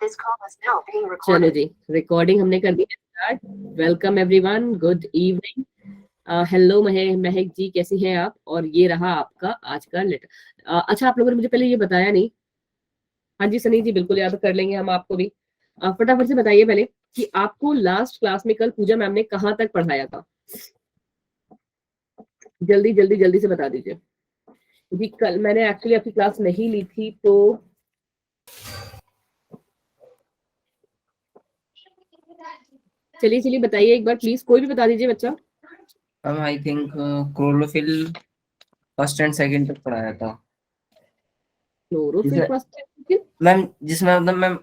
चलो जी, रिकॉर्डिंग हमने कर दी है start. Welcome everyone, good evening. Hello महक जी, कैसी हैं आप? और ये रहा आपका आज का लेटर। अच्छा, आप लोगों ने मुझे पहले ये बताया नहीं। हाँ जी सनी जी, बिल्कुल याद कर लेंगे हम आपको भी। फटाफट से बताइए पहले कि आपको लास्ट क्लास में कल पूजा मैम ने कहाँ तक पढ़ाया था। जल्दी जल्दी जल्दी से बता दीजिए, क्योंकि कल मैंने एक्चुअली आपकी क्लास नहीं ली थी। तो चलिए चलिए बताइए एक बार प्लीज, कोई भी बता दीजिए बच्चा। I think chlorophyll first and second तक पढ़ाया था। क्लोरोफिल फर्स्ट मैम, जिसमें मतलब मैम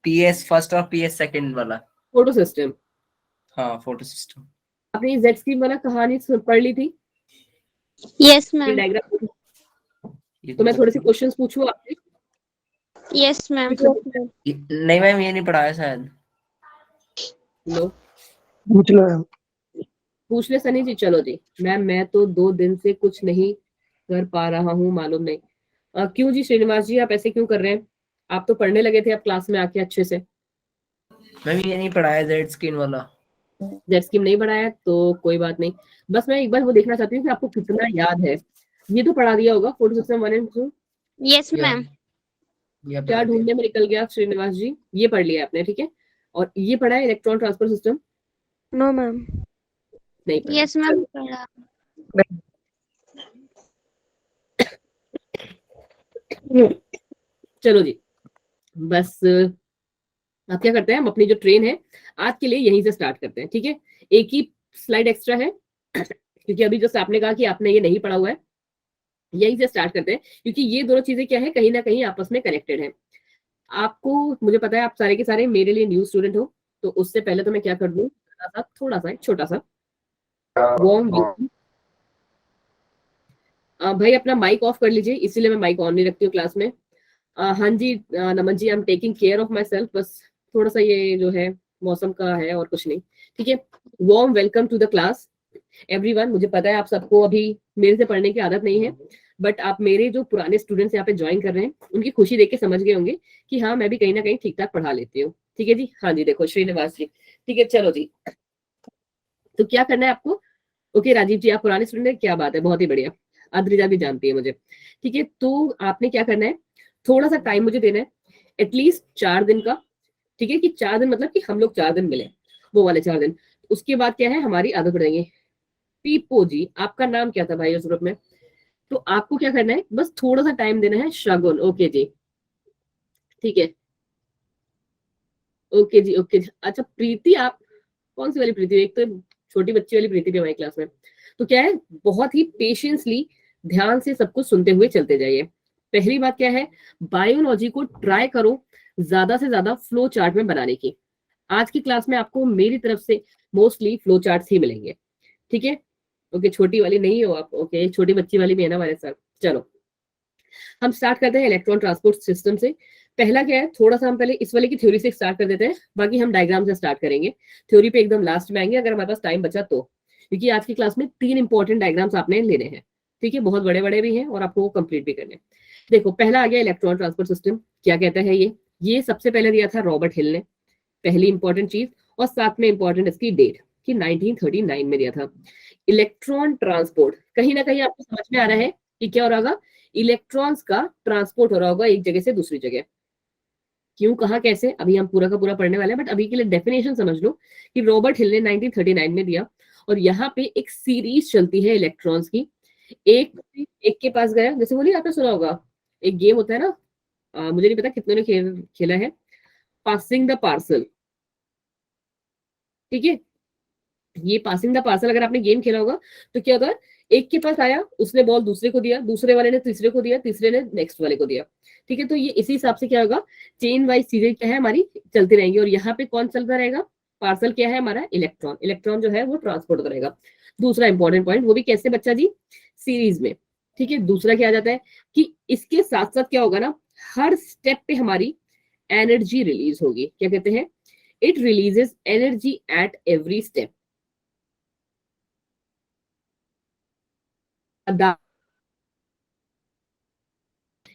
पीएस फर्स्ट और पीएस सेकंड वाला। Photo system. हाँ, फोटो सिस्टम। आपने जेड स्कीम वाला कहानी पढ़ ली थी? Yes ma'am. डायग्राम। तो मैं थोड़े से क्वेश्चंस पूछूं आपसे? Yes ma'am. नहीं मैम, ये नहीं पढ़ाया शायद। लो पूछ लो मैम। पूछ ले सनी जी। चलो जी मैम, मैं तो 2 दिन से कुछ नहीं कर पा रहा हूँ, मालूम नहीं क्यों जी। श्रीनिवास जी, आप ऐसे क्यों कर रहे हैं? आप तो पढ़ने लगे थे अब क्लास में आके अच्छे से। मैम ये नहीं पढ़ाया जेड स्किन वाला। जेड स्कीम नहीं पढ़ाया तो कोई बात नहीं। बस मैं एक बार वो देखना चाहती हूँ कि आपको कितना याद है। ये तो पढ़ा दिया होगा, photo system 1 and 2। Yes ma'am. क्या ढूंढने में निकल गया श्रीनिवास जी, ये पढ़ लिया आपने, ठीक है। और ये पढ़ा है electron transfer system? No ma'am. नहीं पढ़ा। यस मैम पढ़ा। चलो जी, बस अब क्या करते हैं, हम अपनी जो ट्रेन है आज के लिए यहीं से स्टार्ट करते हैं, ठीक है। एक ही स्लाइड एक्स्ट्रा है क्योंकि अभी जैसे आपने कहा कि आपने ये नहीं पढ़ा हुआ है, यहीं से स्टार्ट करते हैं, क्योंकि ये दोनों चीजें क्या है, कहीं ना कहीं आपस में कनेक्टेड है। आपको, मुझे पता है आप सारे के सारे मेरे लिए न्यू स्टूडेंट हो, तो उससे पहले तो मैं क्या कर दूं, थोड़ा सा एक छोटा सा वार्म वेलकम। भाई अपना माइक ऑफ कर लीजिए, इसीलिए मैं माइक ऑन नहीं रखती हूँ क्लास में। हाँ जी Naman ji, I am taking care of myself. बस थोड़ा सा ये जो है मौसम का है और कुछ नहीं, ठीक है। Warm welcome to the class everyone. मुझे पता है आप सबको अभी मेरे से पढ़ने की आदत नहीं है, बट आप मेरे जो पुराने स्टूडेंट्स यहाँ पे ज्वाइन कर रहे हैं उनकी खुशी देख के समझ गए होंगे कि हाँ मैं भी कहीं ना कहीं ठीक ठाक पढ़ा लेती हूँ, ठीक है जी। हाँ जी देखो श्रीनिवास जी, ठीक है। चलो जी, तो क्या करना है आपको? ओके राजीव जी, आप पुराने स्टूडेंट हैं, क्या बात है, बहुत ही बढ़िया। अद्रिजा भी जानती है मुझे, ठीक है। तो आपने क्या करना है, थोड़ा सा टाइम मुझे देना है, एटलीस्ट 4 दिन का, ठीक है। कि 4 दिन मतलब कि हम लोग 4 दिन मिले, वो वाले 4 दिन। उसके बाद क्या है, हमारी आदत बढ़ेंगे। पीपो जी, आपका नाम क्या था भाई उस ग्रुप में? तो आपको क्या करना है, बस थोड़ा सा टाइम देना है। शगुन, ओके जी, ठीक है। ओके जी, ओके जी। अच्छा प्रीति, आप कौन सी वाली प्रीति? एक तो छोटी बच्ची वाली प्रीति भी हमारी क्लास में। तो क्या है, बहुत ही पेशेंसली ध्यान से सब कुछ सुनते हुए चलते जाइए। पहली बात क्या है, बायोलॉजी को ट्राई करो ज्यादा से ज्यादा फ्लो चार्ट में बनाने की। आज की क्लास में आपको मेरी तरफ से मोस्टली फ्लो चार्ट्स ही मिलेंगे, ठीक है। ओके, छोटी वाली नहीं हो आप, ओके छोटी बच्ची वाली भी है ना हमारे साथ। चलो हम स्टार्ट करते हैं इलेक्ट्रॉन ट्रांसपोर्ट सिस्टम से। पहला क्या है, थोड़ा सा हम पहले इस वाले की थ्योरी से स्टार्ट कर देते हैं, बाकी हम डायग्राम से स्टार्ट करेंगे। थ्योरी पे एकदम लास्ट में आएंगे अगर हमारे पास टाइम बचा तो, क्योंकि आज की क्लास में 3 इंपॉर्टेंट डायग्राम्स आपने लेने हैं, ठीक है। बहुत बड़े बड़े भी हैं और आपको वो कंप्लीट भी करने हैं। देखो पहला आ गया इलेक्ट्रॉन ट्रांसपोर्ट सिस्टम। क्या कहता है ये सबसे पहले दिया था रॉबर्ट हिल ने, पहली इंपॉर्टेंट चीज। और साथ में इंपॉर्टेंट इसकी डेट कि 1939 में दिया था। इलेक्ट्रॉन ट्रांसपोर्ट, कहीं ना कहीं आपको समझ में आ रहा है कि क्या हो रहा होगा, इलेक्ट्रॉन्स का ट्रांसपोर्ट हो रहा होगा एक जगह से दूसरी जगह। क्यों, कहा, कैसे, अभी हम पूरा का पूरा पढ़ने वाले हैं, बट अभी के लिए डेफिनेशन समझ लो कि रॉबर्ट हिल ने 1939 में दिया। और यहाँ पे एक सीरीज चलती है इलेक्ट्रॉन्स की, एक एक के पास गया। जैसे बोलिए आपने सुना होगा, एक गेम होता है ना, मुझे नहीं पता कितने ने खेला है, पासिंग द पार्सल, ठीक है। ये पासिंग द पार्सल अगर आपने गेम खेला होगा तो क्या होगा, एक के पास आया, उसने बॉल दूसरे को दिया, दूसरे वाले ने तीसरे को दिया, तीसरे ने नेक्स्ट वाले को दिया, ठीक है। तो ये इसी हिसाब से क्या होगा, चेन वाइज चीजें क्या है हमारी चलती रहेंगी। और यहाँ पे कौन चलता रहेगा, पार्सल क्या है हमारा, इलेक्ट्रॉन। इलेक्ट्रॉन जो है वो ट्रांसपोर्ट होता रहेगा। दूसरा इंपॉर्टेंट पॉइंट, वो भी कैसे बच्चा जी, सीरीज में, ठीक है। दूसरा क्या आ जाता है कि इसके साथ साथ क्या होगा ना, हर स्टेप पे हमारी एनर्जी रिलीज होगी। क्या कहते हैं, it releases energy at every step.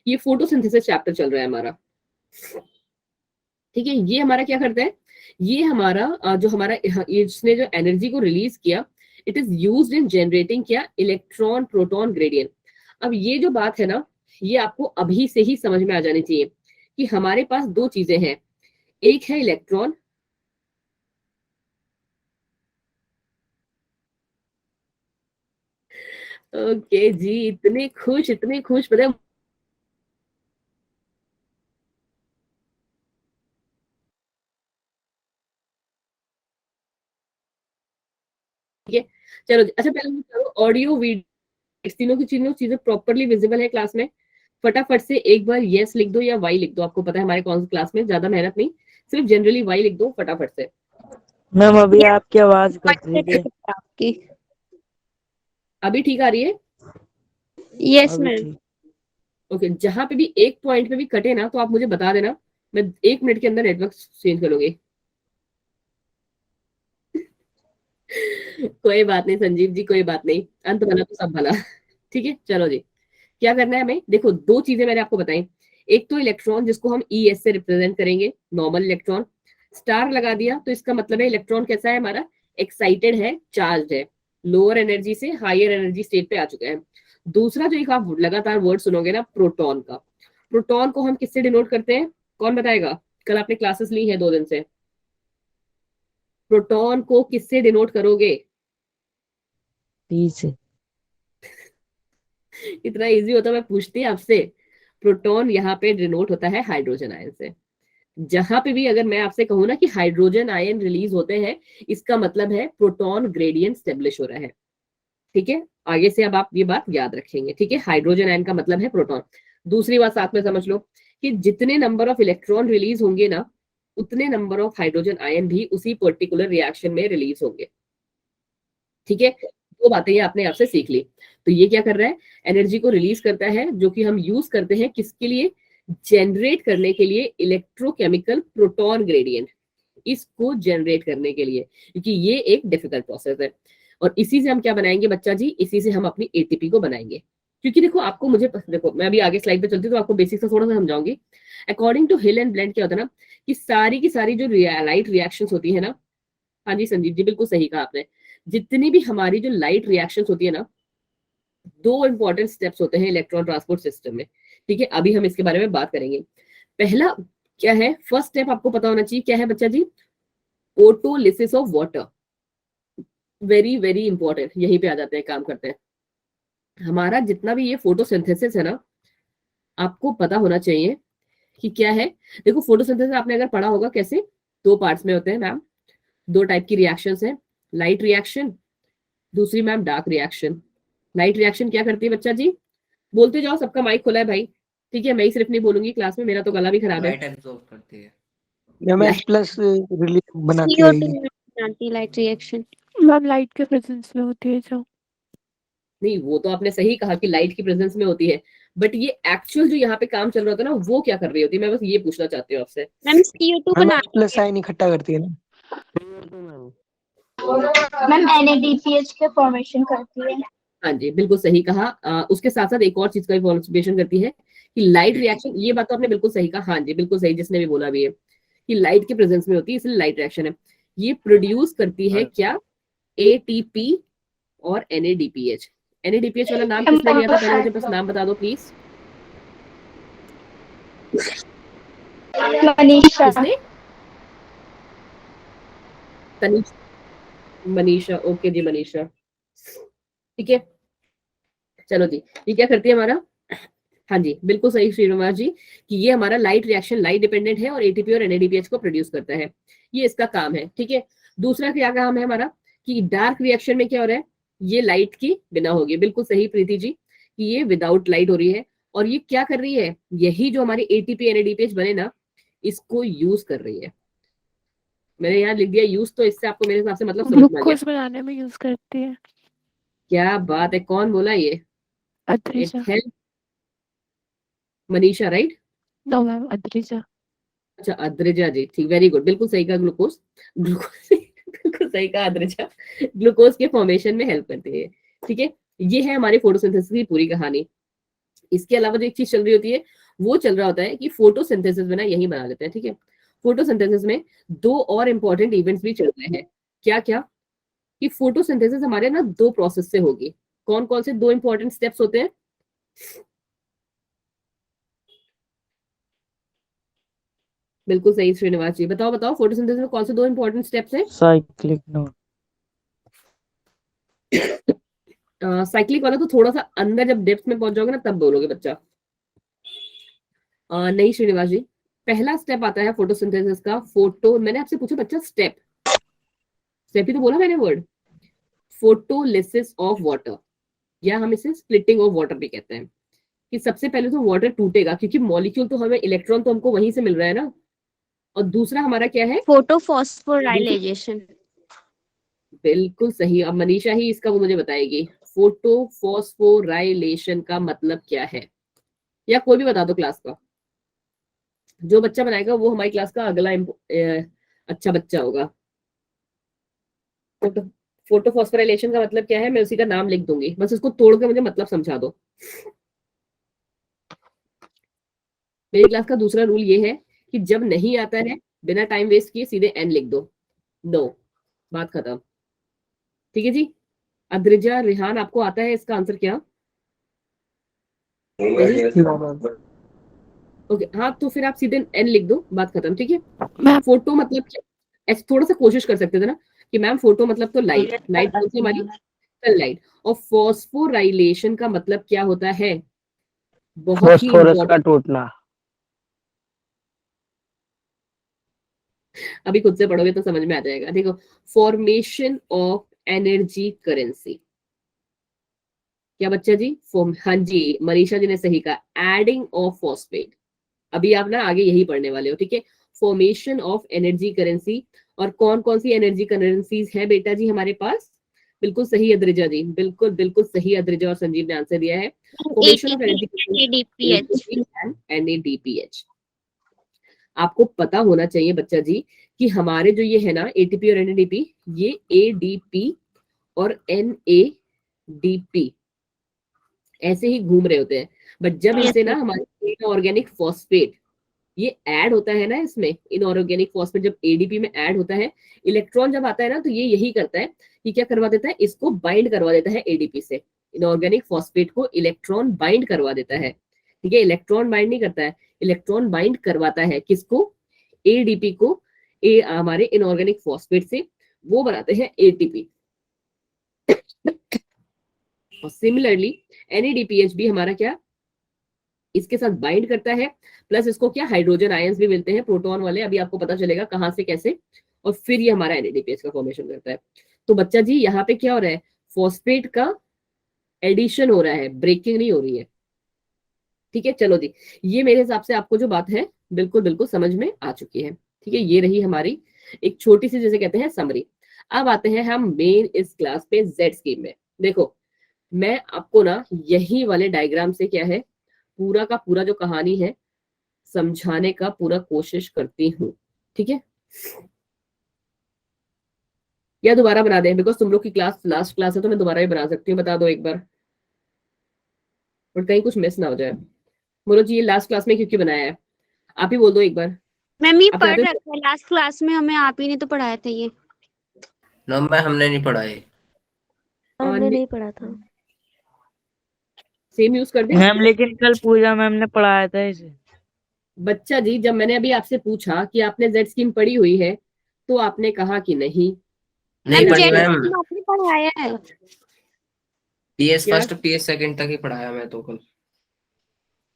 ये फोटोसिंथेसिस चैप्टर चल रहा है हमारा। ठीक है, ये हमारा क्या करता है, ये हमारा जो हमारा इसने जो एनर्जी को रिलीज किया, it is used in generating क्या, इलेक्ट्रॉन प्रोटॉन ग्रेडियंट। अब ये जो बात है ना, ये आपको अभी से ही समझ में आ जानी चाहिए कि हमारे पास दो चीजें हैं, एक है इलेक्ट्रॉन, ओके जी, इतने खुश पता है ठीक है। चलो अच्छा, पहले ऑडियो वीडियो तीनों की चीजें प्रॉपरली विजिबल है क्लास में? फटाफट से एक बार यस लिख दो या वाई लिख दो, आपको पता है हमारे कौन सी क्लास में, ज्यादा मेहनत नहीं, सिर्फ जनरली वाई लिख दो फटाफट से। मैम अभी आपकी आवाज कट रही है। आपकी। अभी ठीक आ रही है? यस अभी मैम। ठीक। ओके, जहां पे भी एक पॉइंट पे भी कटे ना तो आप मुझे बता देना, मैं 1 मिनट के अंदर नेटवर्क चेंज कर लूंगी। कोई बात नहीं संजीव जी, कोई बात नहीं, अंत भला तो सब भला। ठीक है, चलो जी, क्या करना है हमें, देखो दो चीजें मैंने आपको बताई, एक तो इलेक्ट्रॉन जिसको हम ई एस से रिप्रेजेंट करेंगे, नॉर्मल इलेक्ट्रॉन, स्टार लगा दिया तो इसका मतलब है इलेक्ट्रॉन कैसा है हमारा, एक्साइटेड है, चार्ज है, लोअर एनर्जी से हायर एनर्जी स्टेट पे आ चुका है। दूसरा जो एक आप लगातार वर्ड सुनोगे ना, प्रोटॉन का, प्रोटॉन को हम किससे डिनोट करते हैं, कौन बताएगा, कल आपने क्लासेस ली है 2 दिन से, प्रोटॉन को किससे डिनोट करोगे? टी से। इतना इजी होता मैं पूछती आपसे, प्रोटॉन यहाँ पे डिनोट होता है हाइड्रोजन आयन से। जहां पे भी अगर मैं आपसे कहूँ ना कि हाइड्रोजन आयन रिलीज होते हैं, इसका मतलब है प्रोटॉन ग्रेडियंट स्टेब्लिश हो रहा है। ठीक है, आगे से अब आप ये बात याद रखेंगे। ठीक है, हाइड्रोजन आयन का मतलब है प्रोटॉन। दूसरी बात साथ में समझ लो कि जितने नंबर ऑफ इलेक्ट्रॉन रिलीज होंगे ना, उतने नंबर ऑफ हाइड्रोजन आयन भी उसी पर्टिकुलर रिएक्शन में रिलीज होंगे। ठीक है, दो बातें ये आपने आपसे सीख ली। तो ये क्या कर रहा है, एनर्जी को रिलीज करता है, जो कि हम यूज करते हैं किसके लिए, जनरेट करने के लिए इलेक्ट्रोकेमिकल प्रोटॉन ग्रेडियंट, इसको जनरेट करने के लिए, क्योंकि ये एक डिफिकल्ट प्रोसेस है। और इसी से हम क्या बनाएंगे बच्चा जी, इसी से हम अपनी एटीपी को बनाएंगे। क्योंकि देखो आपको मुझे देखो, मैं अभी आगे स्लाइड पे चलती हूँ तो आपको बेसिक्स थोड़ा सा समझाऊंगी। According to hill and blend क्या होता है ना, कि सारी की सारी जो लाइट रिएक्शंस होती है ना, हाँ जी संदीप जी बिल्कुल सही कहा आपने, जितनी भी हमारी जो लाइट रिएक्शंस होती है ना, 2 इंपॉर्टेंट स्टेप्स होते हैं इलेक्ट्रॉन ट्रांसपोर्ट सिस्टम में। ठीक है, अभी हम इसके बारे में बात करेंगे। पहला क्या है, फर्स्ट स्टेप आपको पता होना चाहिए, क्या है बच्चा जी, autolysis of water. Very very important, यहीं पे आ जाते हैं, काम करते हैं। हमारा जितना भी ये फोटोसिंथेसिस है ना, आपको पता होना चाहिए कि क्या है। देखो फोटोसिंथेसिस आपने अगर पढ़ा होगा कैसे, 2 पार्ट्स में होते हैं मैम, 2 टाइप की रिएक्शंस है, लाइट रिएक्शन, दूसरी ma'am dark reaction. Light reaction क्या करती है बच्चा जी, बोलते जाओ, सबका माइक खुला है भाई। ठीक है, मैं ही सिर्फ नहीं बोलूंगी क्लास में, मेरा तो गला भी खराब है। लाइट एब्जॉर्ब करती है। एमएस प्लस रिलीज बनाती CO2 रहेगी। में बनाती लाइट रिएक्शन। मैम लाइट के प्रेजेंस में होती है जो। नहीं, वो तो आपने सही कहा कि लाइट की प्रेजेंस में होती है, बट ये एक्चुअल जो यहाँ पे काम चल रहा होता है ना, वो क्या कर रही होती है, मैं बस ये पूछना चाहती हूँ आपसे। मैम CO2 बना एमएस प्लस आयन इकट्ठा करती है ना। मैम NADPH के फॉर्मेशन करती है। हाँ जी बिल्कुल सही कहा। उसके साथ साथ एक और चीज का फॉर्मेशन करती है कि लाइट रिएक्शन, ये बात तो आपने बिल्कुल सही कहा, हाँ जी बिल्कुल सही, जिसने भी बोला भी है कि लाइट की प्रेजेंस में होती है, इसलिए लाइट रिएक्शन है। ये प्रोड्यूस करती है क्या, ATP और NADPH। NADPH वाला नाम किसने लिया था, पहले मुझे बस नाम बता दो प्लीज। मनीषा। किसने, मनीषा, ओके जी मनीषा। ठीक है, चलो जी, ये क्या करती है हमारा, हाँ जी बिल्कुल सही श्रीनिवास जी, कि ये हमारा लाइट रिएक्शन लाइट डिपेंडेंट है और एटीपी और NADPH को प्रोड्यूस करता है, ये इसका काम है। ठीक है, दूसरा क्या काम है हमारा, कि डार्क रिएक्शन में क्या हो रहा है, ये लाइट की बिना होगी, बिल्कुल सही प्रीति जी, कि ये विदाउट लाइट हो रही है। और ये क्या कर रही है, यही जो हमारी ATP NADPH बने ना, इसको यूज कर रही है। मैंने यहाँ लिख दिया यूज, तो इससे आपको मेरे हिसाब से मतलब समझ में आ गया। ग्लूकोज बनाने में यूज करती है। क्या बात है, कौन बोला ये, Adrija. Manisha right? No ma'am Adrija. अच्छा अद्रिजा जी, ठीक, वेरी गुड, बिल्कुल सही कहा, ग्लूकोज, ग्लूकोज बिल्कुल सही कहा, अद्रिजा ग्लूकोज के फॉर्मेशन में हेल्प करती है। ठीक है, ये है हमारी फोटोसिंथेसिस की पूरी कहानी। इसके अलावा जो एक चीज चल रही होती है, वो चल रहा होता है कि फोटोसिंथेसिस में ना यही बना लेते हैं। ठीक है, फोटोसिंथेसिस में दो और इंपॉर्टेंट इवेंट्स भी चल रहे हैं। क्या क्या? कि फोटोसिंथेसिस हमारे ना दो प्रोसेस से होगी। कौन कौन से दो इंपॉर्टेंट स्टेप्स होते हैं? बिल्कुल सही श्रीनिवास जी, बताओ बताओ फोटोसिंथेसिस में कौन से दो इंपॉर्टेंट स्टेप्स हैं? Cyclic note. साइक्लिक वाला तो थोड़ा सा अंदर जब डेप्थ में पहुंच जाओगे ना तब बोलोगे बच्चा। नहीं श्रीनिवास जी, पहला स्टेप आता है फोटोसिंथेसिस का फोटो, मैंने आपसे पूछा बच्चा स्टेप, स्टेप ही तो बोला मैंने वर्ड, फोटोलिसिस ऑफ वाटर, या हम इसे स्प्लिटिंग ऑफ वाटर भी कहते हैं। कि सबसे पहले तो वाटर टूटेगा क्योंकि मॉलिक्यूल तो हमें, इलेक्ट्रॉन तो हमको वहीं से मिल रहा है ना, और दूसरा हमारा क्या है? फोटोफॉस्फोराइलेशन। बिल्कुल सही। अब मनीषा ही इसका वो मुझे बताएगी, फोटोफॉस्फोराइलेशन का मतलब क्या है, या कोई भी बता दो क्लास का। जो बच्चा बनाएगा वो हमारी क्लास का अगला अच्छा बच्चा होगा। फोटोफॉस्फोराइलेशन का मतलब क्या है, मैं उसी का नाम लिख दूंगी, बस उसको तोड़ के मुझे मतलब समझा दो। मेरी क्लास का दूसरा रूल ये है कि जब नहीं आता है बिना टाइम वेस्ट किए सीधे एन लिख दो, नो, बात खत्म। ठीक है जी। अद्रिजा, रिहान, आपको आता है इसका आंसर क्या? ओके, हाँ तो फिर आप सीधे एन लिख दो, बात खत्म। ठीक है। मैम फोटो मतलब क्या? ऐसे थोड़ा सा कोशिश कर सकते थे ना कि मैम फोटो मतलब तो लाइट, लाइट कौन सी हमारी? सनलाइट। और फॉस्फोराइलेशन का मतलब क्या होता है? बहुत ही फॉस्फोरस का इम्पोर्टेंट, टूटना। अभी खुद से पढ़ोगे तो समझ में आ जाएगा। देखो, फॉर्मेशन ऑफ एनर्जी करेंसी। क्या बच्चा जी? हाँ जी, मनीषा जी ने सही कहा, एडिंग ऑफ फॉस्फेट। अभी आप ना आगे यही पढ़ने वाले हो। ठीक है। Formation of energy currency. और कौन कौन सी एनर्जी करेंसीज है बेटा जी हमारे पास? बिल्कुल सही अद्रिजा जी, बिल्कुल बिल्कुल सही अद्रिजा और संजीव ने आंसर दिया है। Formation of energy ADPH. NADPH। आपको पता होना चाहिए बच्चा जी कि हमारे जो ये है ना ATP और NADP, ये ADP और NADP ऐसे ही घूम रहे होते हैं, बट जब इनसे ना हमारे इनऑर्गेनिक फॉस्फेट ये ऐड होता है ना, इसमें इनऑर्गेनिक फॉस्फेट जब ADP में ऐड होता है, इलेक्ट्रॉन जब आता है ना तो ये यही करता है कि क्या करवा देता है, इसको बाइंड करवा देता है ADP से। इनऑर्गेनिक फॉस्फेट को इलेक्ट्रॉन बाइंड करवा देता है। ठीक है, इलेक्ट्रॉन बाइंड नहीं करता है, इलेक्ट्रॉन बाइंड करवाता है किसको? ADP को, हमारे इनऑर्गेनिक फॉस्फेट से, वो बनाते हैं ATP। और सिमिलरली NADPH भी हमारा क्या, इसके साथ बाइंड करता है, प्लस इसको क्या, हाइड्रोजन आयंस भी मिलते हैं, प्रोटॉन वाले, अभी आपको पता चलेगा कहां से कैसे, और फिर ये हमारा NADPH का फॉर्मेशन करता है। तो बच्चा जी यहाँ पे क्या हो रहा है, फॉस्फेट का एडिशन हो रहा है, ब्रेकिंग नहीं हो रही है। ठीक है, चलो जी, ये मेरे हिसाब से आपको जो बात है बिल्कुल बिल्कुल समझ में आ चुकी है। ठीक है, ये रही हमारी एक छोटी सी, जैसे कहते हैं, समरी। अब आते हैं हम मेन इस क्लास पे जेड स्कीम में। देखो, मैं आपको ना यही वाले डायग्राम से क्या है, पूरा का पूरा जो कहानी है समझाने का पूरा कोशिश करती हूँ। ठीक है, या दोबारा बना दें, बिकॉज तुम लोग की क्लास लास्ट क्लास है तो मैं दोबारा भी बना सकती हूँ, बता दो एक बार, और कहीं कुछ मिस ना हो जाए। बोलो जी, ये लास्ट क्लास में क्यों बनाया है, आप ही बोल दो एक बार। मैम ये आप पढ़ याद है? रखा है लास्ट क्लास में, हमें आप ही ने तो पढ़ाया था ये। नो मैम, हमने नहीं पढ़ा है। हमने नहीं पढ़ा था। सेम यूज कर दें? मैम लेकिन कल पूजा मैम ने पढ़ाया था इसे। बच्चा जी, जब मैंने अभी आपसे पूछा कि आपने जेड स्कीम पढ़ी हुई है तो आपने कहा कि नहीं। नहीं मैम पढ़ी जेड मैम, स्कीम आपने पढ़ाया है। PS क्या? फर्स्ट PS सेकंड तक ही पढ़ाया मैं तो कल।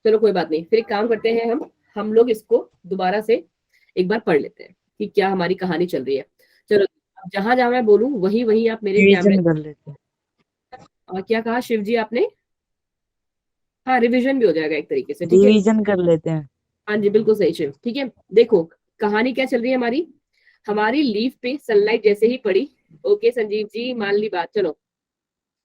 चलो कोई बात नहीं, फिर एक काम करते हैं, हम लोग इसको दोबारा से एक बार पढ़ लेते हैं कि क्या हमारी कहानी चल रही है। चलो, जहां जहां मैं बोलूं वही वही आप मेरे कैमरे। रिवीजन कर लेते हैं। क्या कहा शिव जी आपने? हाँ, रिवीजन भी हो जाएगा एक तरीके से। ठीक है, रिवीजन कर लेते हैं। हाँ जी, बिल्कुल सही शिव। ठीक है, देखो कहानी क्या चल रही है हमारी। हमारी लीफ पे सनलाइट जैसे ही पड़ी, ओके संजीव जी मान ली बात, चलो,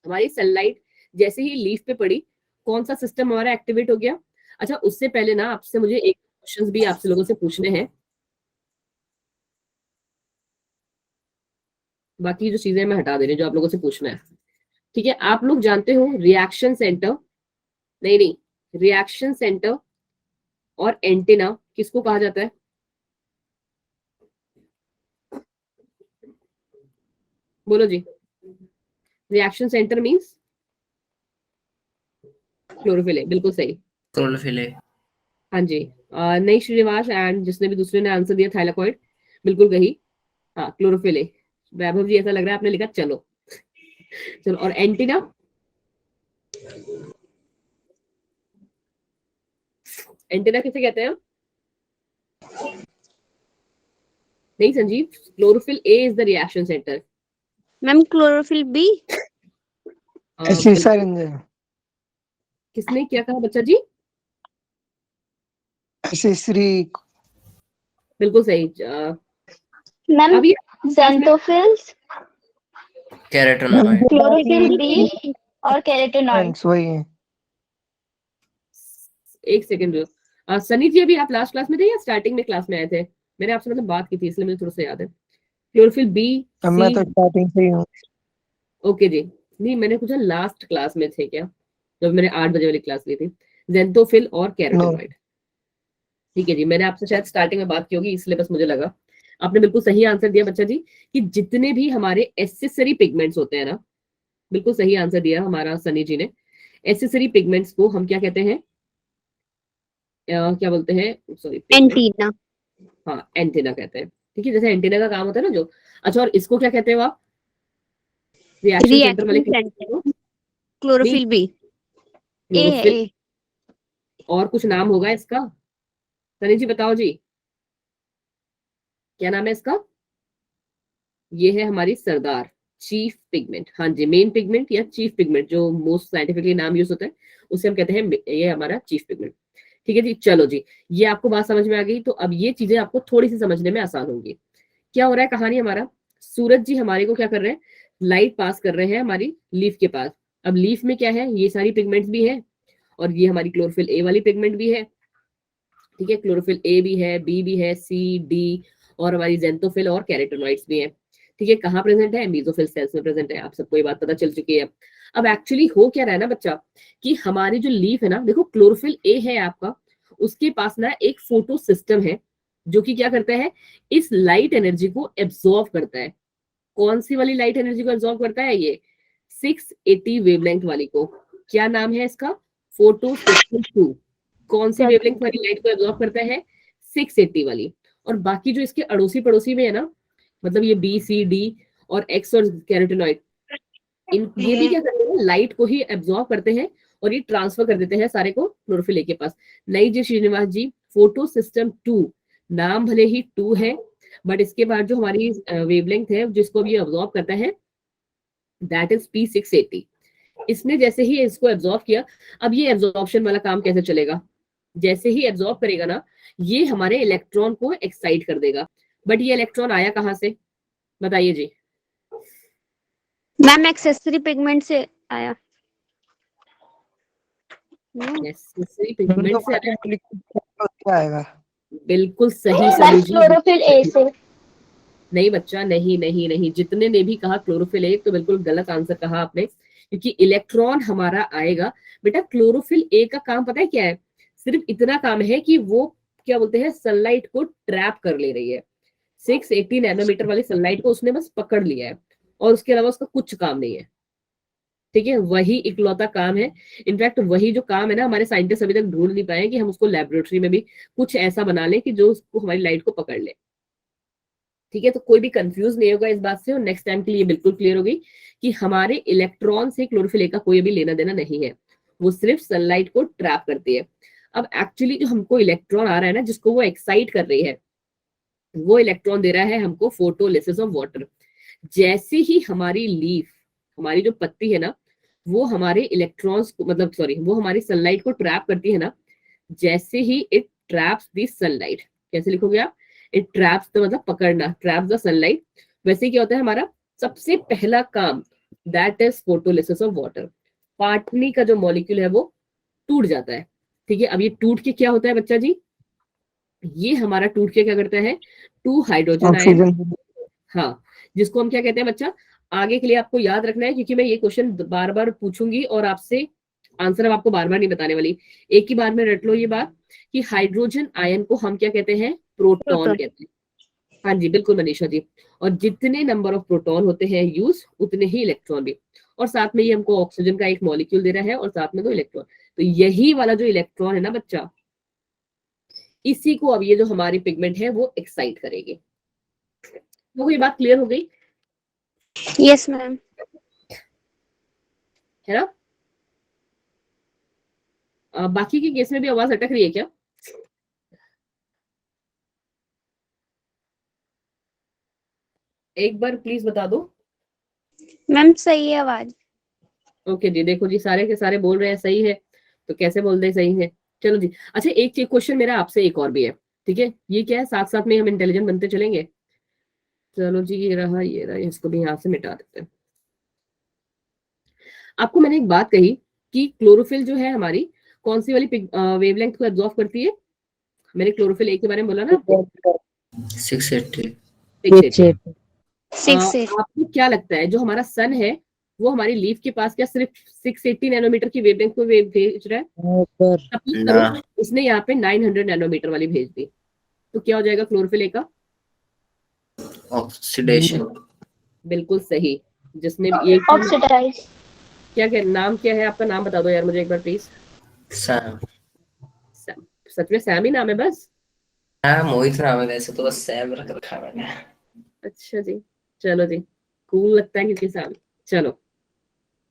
हमारी सनलाइट जैसे ही लीफ पे पड़ी, कौन सा सिस्टम हमारा एक्टिवेट हो गया? अच्छा, उससे पहले ना आपसे मुझे एक क्वेश्चंस भी आपसे लोगों से पूछने हैं, बाकी जो चीजें मैं हटा दे रही हूँ जो आप लोगों से पूछना है। ठीक है, आप लोग जानते हो रिएक्शन सेंटर, नहीं, रिएक्शन सेंटर और एंटेना किसको कहा जाता है? बोलो जी। रिएक्शन सेंटर मींस क्लोरोफिल है, बिल्कुल सही। क्लोरोफिल है। हाँ जी। नहीं श्रीनिवास एंड जिसने भी दूसरे ने आंसर दिया थाइलाकॉइड, बिल्कुल कही। हाँ क्लोरोफिल है। वैभव जी ऐसा लग रहा है आपने लिखा चलो। चलो और एंटीना, एंटीना किसे कहते हैं? नहीं Sanjeev, chlorophyll a is the reaction centre. Ma'am chlorophyll b. ऐसी साइलेंस है। किसने क्या कहा बच्चा जी? एसेसरी बिल्कुल सही। मैम अब ये ज़ेंथोफिल्स, कैरोटीनॉइड। क्लोरोफिल बी और कैरोटीनॉइड। वही है। एक सेकंड रुको। सनी जी अभी आप लास्ट क्लास में थे या स्टार्टिंग में क्लास में आए थे? मैंने आपसे मतलब बात की थी इसलिए मुझे थोड़ा सा याद है। क्लोरोफिल बी, अब मैं सी, तो स्टार्टिंग से ही हूँ। ओके जी। नहीं मैंने पूछा लास्ट क्लास में थे क्या, जब मैंने 8 बजे वाली क्लास ली थी। जेंथोफिल और नो कैरोटीनॉइड। ठीक है जी, मैंने आपसे शायद स्टार्टिंग में बात की होगी इसलिए बस मुझे लगा। आपने बिल्कुल सही आंसर दिया बच्चा जी कि जितने भी हमारे एसेसरी पिगमेंट्स होते हैं ना, बिल्कुल सही आंसर दिया हमारा सनी जी ने। एसेसरी पिगमेंट्स को हम क्या कहते हैं? क्या बोलते हैं, सॉरी एंटीना। हाँ एंटीना कहते हैं। ठीक है, जैसे एंटीना का काम होता है ना जो। अच्छा और इसको क्या कहते हो आप? रिएक्शन सेंटर वाले रिएक्शन सेंटर को? नहीं क्लोरोफिल बी। ए है क्लोरोफिल, ए। और कुछ नाम होगा इसका? सनी जी बताओ जी, क्या नाम है इसका? ये है हमारी सरदार, चीफ पिगमेंट। हाँ जी, मेन पिगमेंट या चीफ पिगमेंट जो मोस्ट साइंटिफिकली नाम यूज होता है उसे हम कहते हैं ये हमारा चीफ पिगमेंट। ठीक है जी, चलो जी, ये आपको बात समझ में आ गई। तो अब ये चीजें आपको थोड़ी सी समझने में आसान होंगी। क्या हो रहा है कहानी हमारा, सूरज जी हमारे को क्या कर रहे हैं, लाइट पास कर रहे हैं हमारी लीफ के पास। अब लीफ में क्या है, ये सारी पिगमेंट्स भी है और ये हमारी क्लोरोफिल ए वाली पिगमेंट भी है। ठीक है, क्लोरोफिल ए भी है, बी भी है, सी, डी और हमारी जेंथोफिल और कैरोटीनॉइड्स भी है। ठीक है, कहाँ प्रेजेंट है? मेसोफिल सेल्स में प्रेजेंट है। आप सबको ये बात पता चल चुकी है। अब एक्चुअली हो क्या रहा है ना बच्चा, कि हमारी जो लीफ है ना, देखो क्लोरोफिल ए है आपका, उसके पास ना एक फोटो सिस्टम है जो कि क्या करता है, इस लाइट एनर्जी को एब्जॉर्ब करता है। कौन सी वाली लाइट एनर्जी को एब्जॉर्ब करता है? ये 680 वेवलेंथ वाली को। क्या नाम है इसका? Photo system 2। कौन सी वेवलेंथ वाली लाइट को एब्जॉर्ब करता है? 680 वाली। और बाकी जो इसके अड़ोसी पड़ोसी में है ना, मतलब ये बी, सी, डी और एक्स और कैरोटीनॉइड, ये भी क्या करते हैं, लाइट को ही एब्जॉर्ब करते हैं और ये ट्रांसफर कर देते हैं सारे को क्लोरोफिल ए के पास। नहीं जी श्रीनिवास जी, फोटो सिस्टम 2 नाम भले ही 2 है, बट इसके बाद जो हमारी वेवलेंथ है जिसको भी एब्जॉर्ब करता है, दैट इज P680। इसने जैसे ही इसको एब्जॉर्ब किया, अब ये एब्जॉर्प्शन वाला काम कैसे चलेगा? जैसे ही एब्जॉर्ब करेगा ना, ये हमारे इलेक्ट्रॉन को एक्साइट कर देगा। बट ये इलेक्ट्रॉन आया कहाँ से, बताइए जी। मैम एक्सेसरी पिगमेंट से आया। नेसेसरी पिगमेंट से आया। क्या आएगा? बिल्कुल सही ma'am Sunny ji. Chlorophyll A से। नहीं बच्चा, नहीं नहीं नहीं, जितने ने भी कहा क्लोरोफिल ए, तो बिल्कुल गलत आंसर कहा आपने, क्योंकि इलेक्ट्रॉन हमारा आएगा। बेटा क्लोरोफिल ए का काम पता है क्या है? सिर्फ इतना काम है कि वो क्या बोलते हैं, सनलाइट को ट्रैप कर ले रही है। 680 नैनोमीटर वाली सनलाइट को उसने बस पकड़ लिया है और उसके अलावा उसका कुछ काम नहीं है। ठीक है, वही इकलौता काम है। इनफैक्ट वही जो काम है ना, हमारे साइंटिस्ट अभी तक ढूंढ नहीं पाए कि हम उसको लेबोरेटरी में भी कुछ ऐसा बना ले कि जो उसको हमारी लाइट को पकड़ ले। ठीक है, तो कोई भी कंफ्यूज नहीं होगा इस बात से, और नेक्स्ट टाइम के लिए बिल्कुल क्लियर होगी कि हमारे इलेक्ट्रॉन से क्लोरोफिल ए का कोई भी लेना देना नहीं है, वो सिर्फ सनलाइट को ट्रैप करती है। अब एक्चुअली जो हमको इलेक्ट्रॉन आ रहा है ना, जिसको वो एक्साइट कर रही है, वो इलेक्ट्रॉन दे रहा है हमको फोटोलिसिस ऑफ वाटर। जैसे ही हमारी लीफ, हमारी जो पत्ती है ना, वो हमारे इलेक्ट्रॉन्स को, मतलब सॉरी, वो हमारी सनलाइट को ट्रैप करती है ना, जैसे ही इट ट्रैप्स द सनलाइट, कैसे लिखोगे आप? इट ट्रैप्स द, मतलब पकड़ना, ट्रैप्स द सनलाइट। वैसे क्या होता है हमारा सबसे पहला काम, that is photolysis of water. पाटनी का जो मॉलिक्यूल है वो टूट जाता है। ठीक है, अब ये टूट के क्या होता है बच्चा जी, ये हमारा टूट के क्या करता है, 2 हाइड्रोजन आयन। ऑक्सीजन। हाँ, जिसको हम क्या कहते हैं बच्चा, आगे के लिए आपको याद रखना है, क्योंकि मैं ये क्वेश्चन बार बार पूछूंगी और आपसे आंसर अब आपको बार बार नहीं बताने वाली। एक ही बार में रट लो ये बात कि हाइड्रोजन आयन को हम क्या कहते हैं, प्रोटॉन प्रोटॉन। कहते हैं। हाँ जी बिल्कुल मनीषा जी। और जितने नंबर ऑफ प्रोटॉन होते हैं यूज, उतने ही इलेक्ट्रॉन भी। और साथ में ये हमको ऑक्सीजन का एक मॉलिक्यूल दे रहा है और साथ में 2 इलेक्ट्रॉन। तो यही वाला जो इलेक्ट्रॉन है ना बच्चा, इसी को अब ये जो हमारी पिगमेंट है वो एक्साइट करेगी। तो ये बात क्लियर हो गई Yes, ma'am. है ना? बाकी के केस में भी आवाज अटक रही है क्या? एक बार प्लीज बता दो। मैम सही है आवाज। ओके जी, देखो जी सारे के सारे बोल रहे हैं सही है, तो कैसे बोल रहे हैं सही है? चलो जी। अच्छा एक क्वेश्चन मेरा आपसे एक और भी है, ठीक है? ये क्या है, साथ साथ में हम इंटेलिजेंट बनते चलेंगे। चलो जी, ये रहा, इसको भी यहाँ से मिटा देते हैं। आपको मैंने एक बात कही कि क्लोरोफिल जो है हमारी कौन सी वाली वेवलेंथ को एब्जॉर्ब करती है? मैंने क्लोरोफिल ए के बारे में बोला ना आपको, 680। 680। 6 आपको क्या लगता है जो हमारा सन है वो हमारी लीफ के पास क्या सिर्फ 680 नैनोमीटर की वेवलेंथ को वेव भेज रहा है? ऊपर Suppose ना। करो उसने यहाँ पे 900 नैनोमीटर वाली भेज दी, तो क्या हो जाएगा क्लोरोफिल ए का? ऑक्सीडेशन। बिल्कुल सही। जिसने ये ऑक्सीडाइज। क्या नाम क्या है आपका? नाम बता दो यार मुझे एक बार प्लीज। सैम। सच में सैम ही नाम है बस? हाँ मोहित नाम है, वैसे तो बस सैम रख रखा है मैंने। अच्छा जी, चलो जी, कूल लगता है क्योंकि सैम। चलो,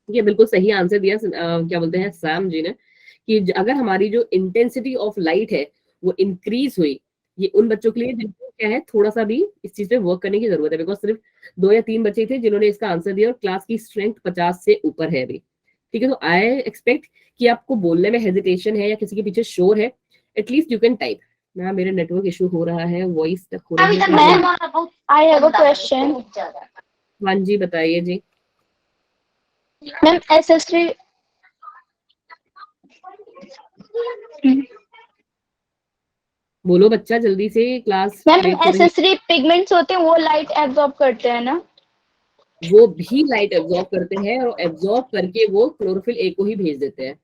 ये बिल्कुल सही आंसर दिया क्या बोलते हैं सैम जी ने, कि अगर हमारी जो इंटेंसिटी ऑफ लाइट है वो इंक्रीज हुई, ये उन बच्चों के लिए जिनको क्या है थोड़ा सा भी इस चीज पे वर्क करने की जरूरत है। बिकॉज सिर्फ 2 या 3 बच्चे थे जिन्होंने इसका आंसर दिया और क्लास की स्ट्रेंथ 50 से ऊपर है अभी, ठीक है? तो आई एक्सपेक्ट कि आपको बोलने में हेजिटेशन है या किसी के पीछे शोर है, एटलीस्ट यू कैन टाइप। ना मेरे नेटवर्क इशू हो रहा है, वॉइस तक हो रही है। Ma'am I have a question. हाँ जी बताइए जी। मैम एसएस3 बोलो बच्चा जल्दी से, क्लास मैम ब्रेक हो रही है। एसएस3 पिगमेंट्स होते हैं वो लाइट एब्जॉर्ब करते हैं ना? वो भी लाइट एब्जॉर्ब करते हैं और एब्जॉर्ब करके वो क्लोरोफिल ए को ही भेज देते हैं।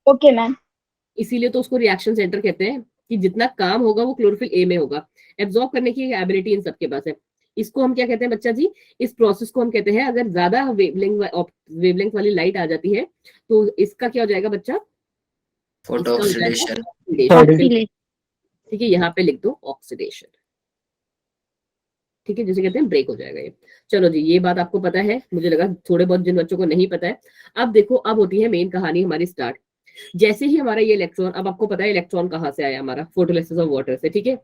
Okay ma'am. इसीलिए तो उसको रिएक्शन सेंटर कहते हैं, कि जितना काम होगा वो क्लोरोफिल ए में होगा। एब्जॉर्ब करने की एबिलिटी इन सबके पास है। इसको हम क्या कहते हैं बच्चा जी? इस प्रोसेस को हम कहते हैं, अगर ज्यादा वेवलेंथ वाली लाइट आ जाती है तो इसका क्या हो जाएगा बच्चा? फोटो इसका हो जाएगा ऑक्सीडेशन। ऑक्सीडेशन। ठीक है, यहाँ पे लिख दो ऑक्सीडेशन। ठीक है, जिसे कहते हैं ब्रेक हो जाएगा ये। चलो जी, ये बात आपको पता है, मुझे लगा थोड़े बहुत जिन बच्चों को नहीं पता है। अब देखो, अब होती है मेन कहानी हमारी स्टार्ट। जैसे ही हमारा ये इलेक्ट्रॉन, अब आपको पता है इलेक्ट्रॉन कहाँ से आया हमारा? फोटोलिसिस ऑफ वाटर से, ठीक है?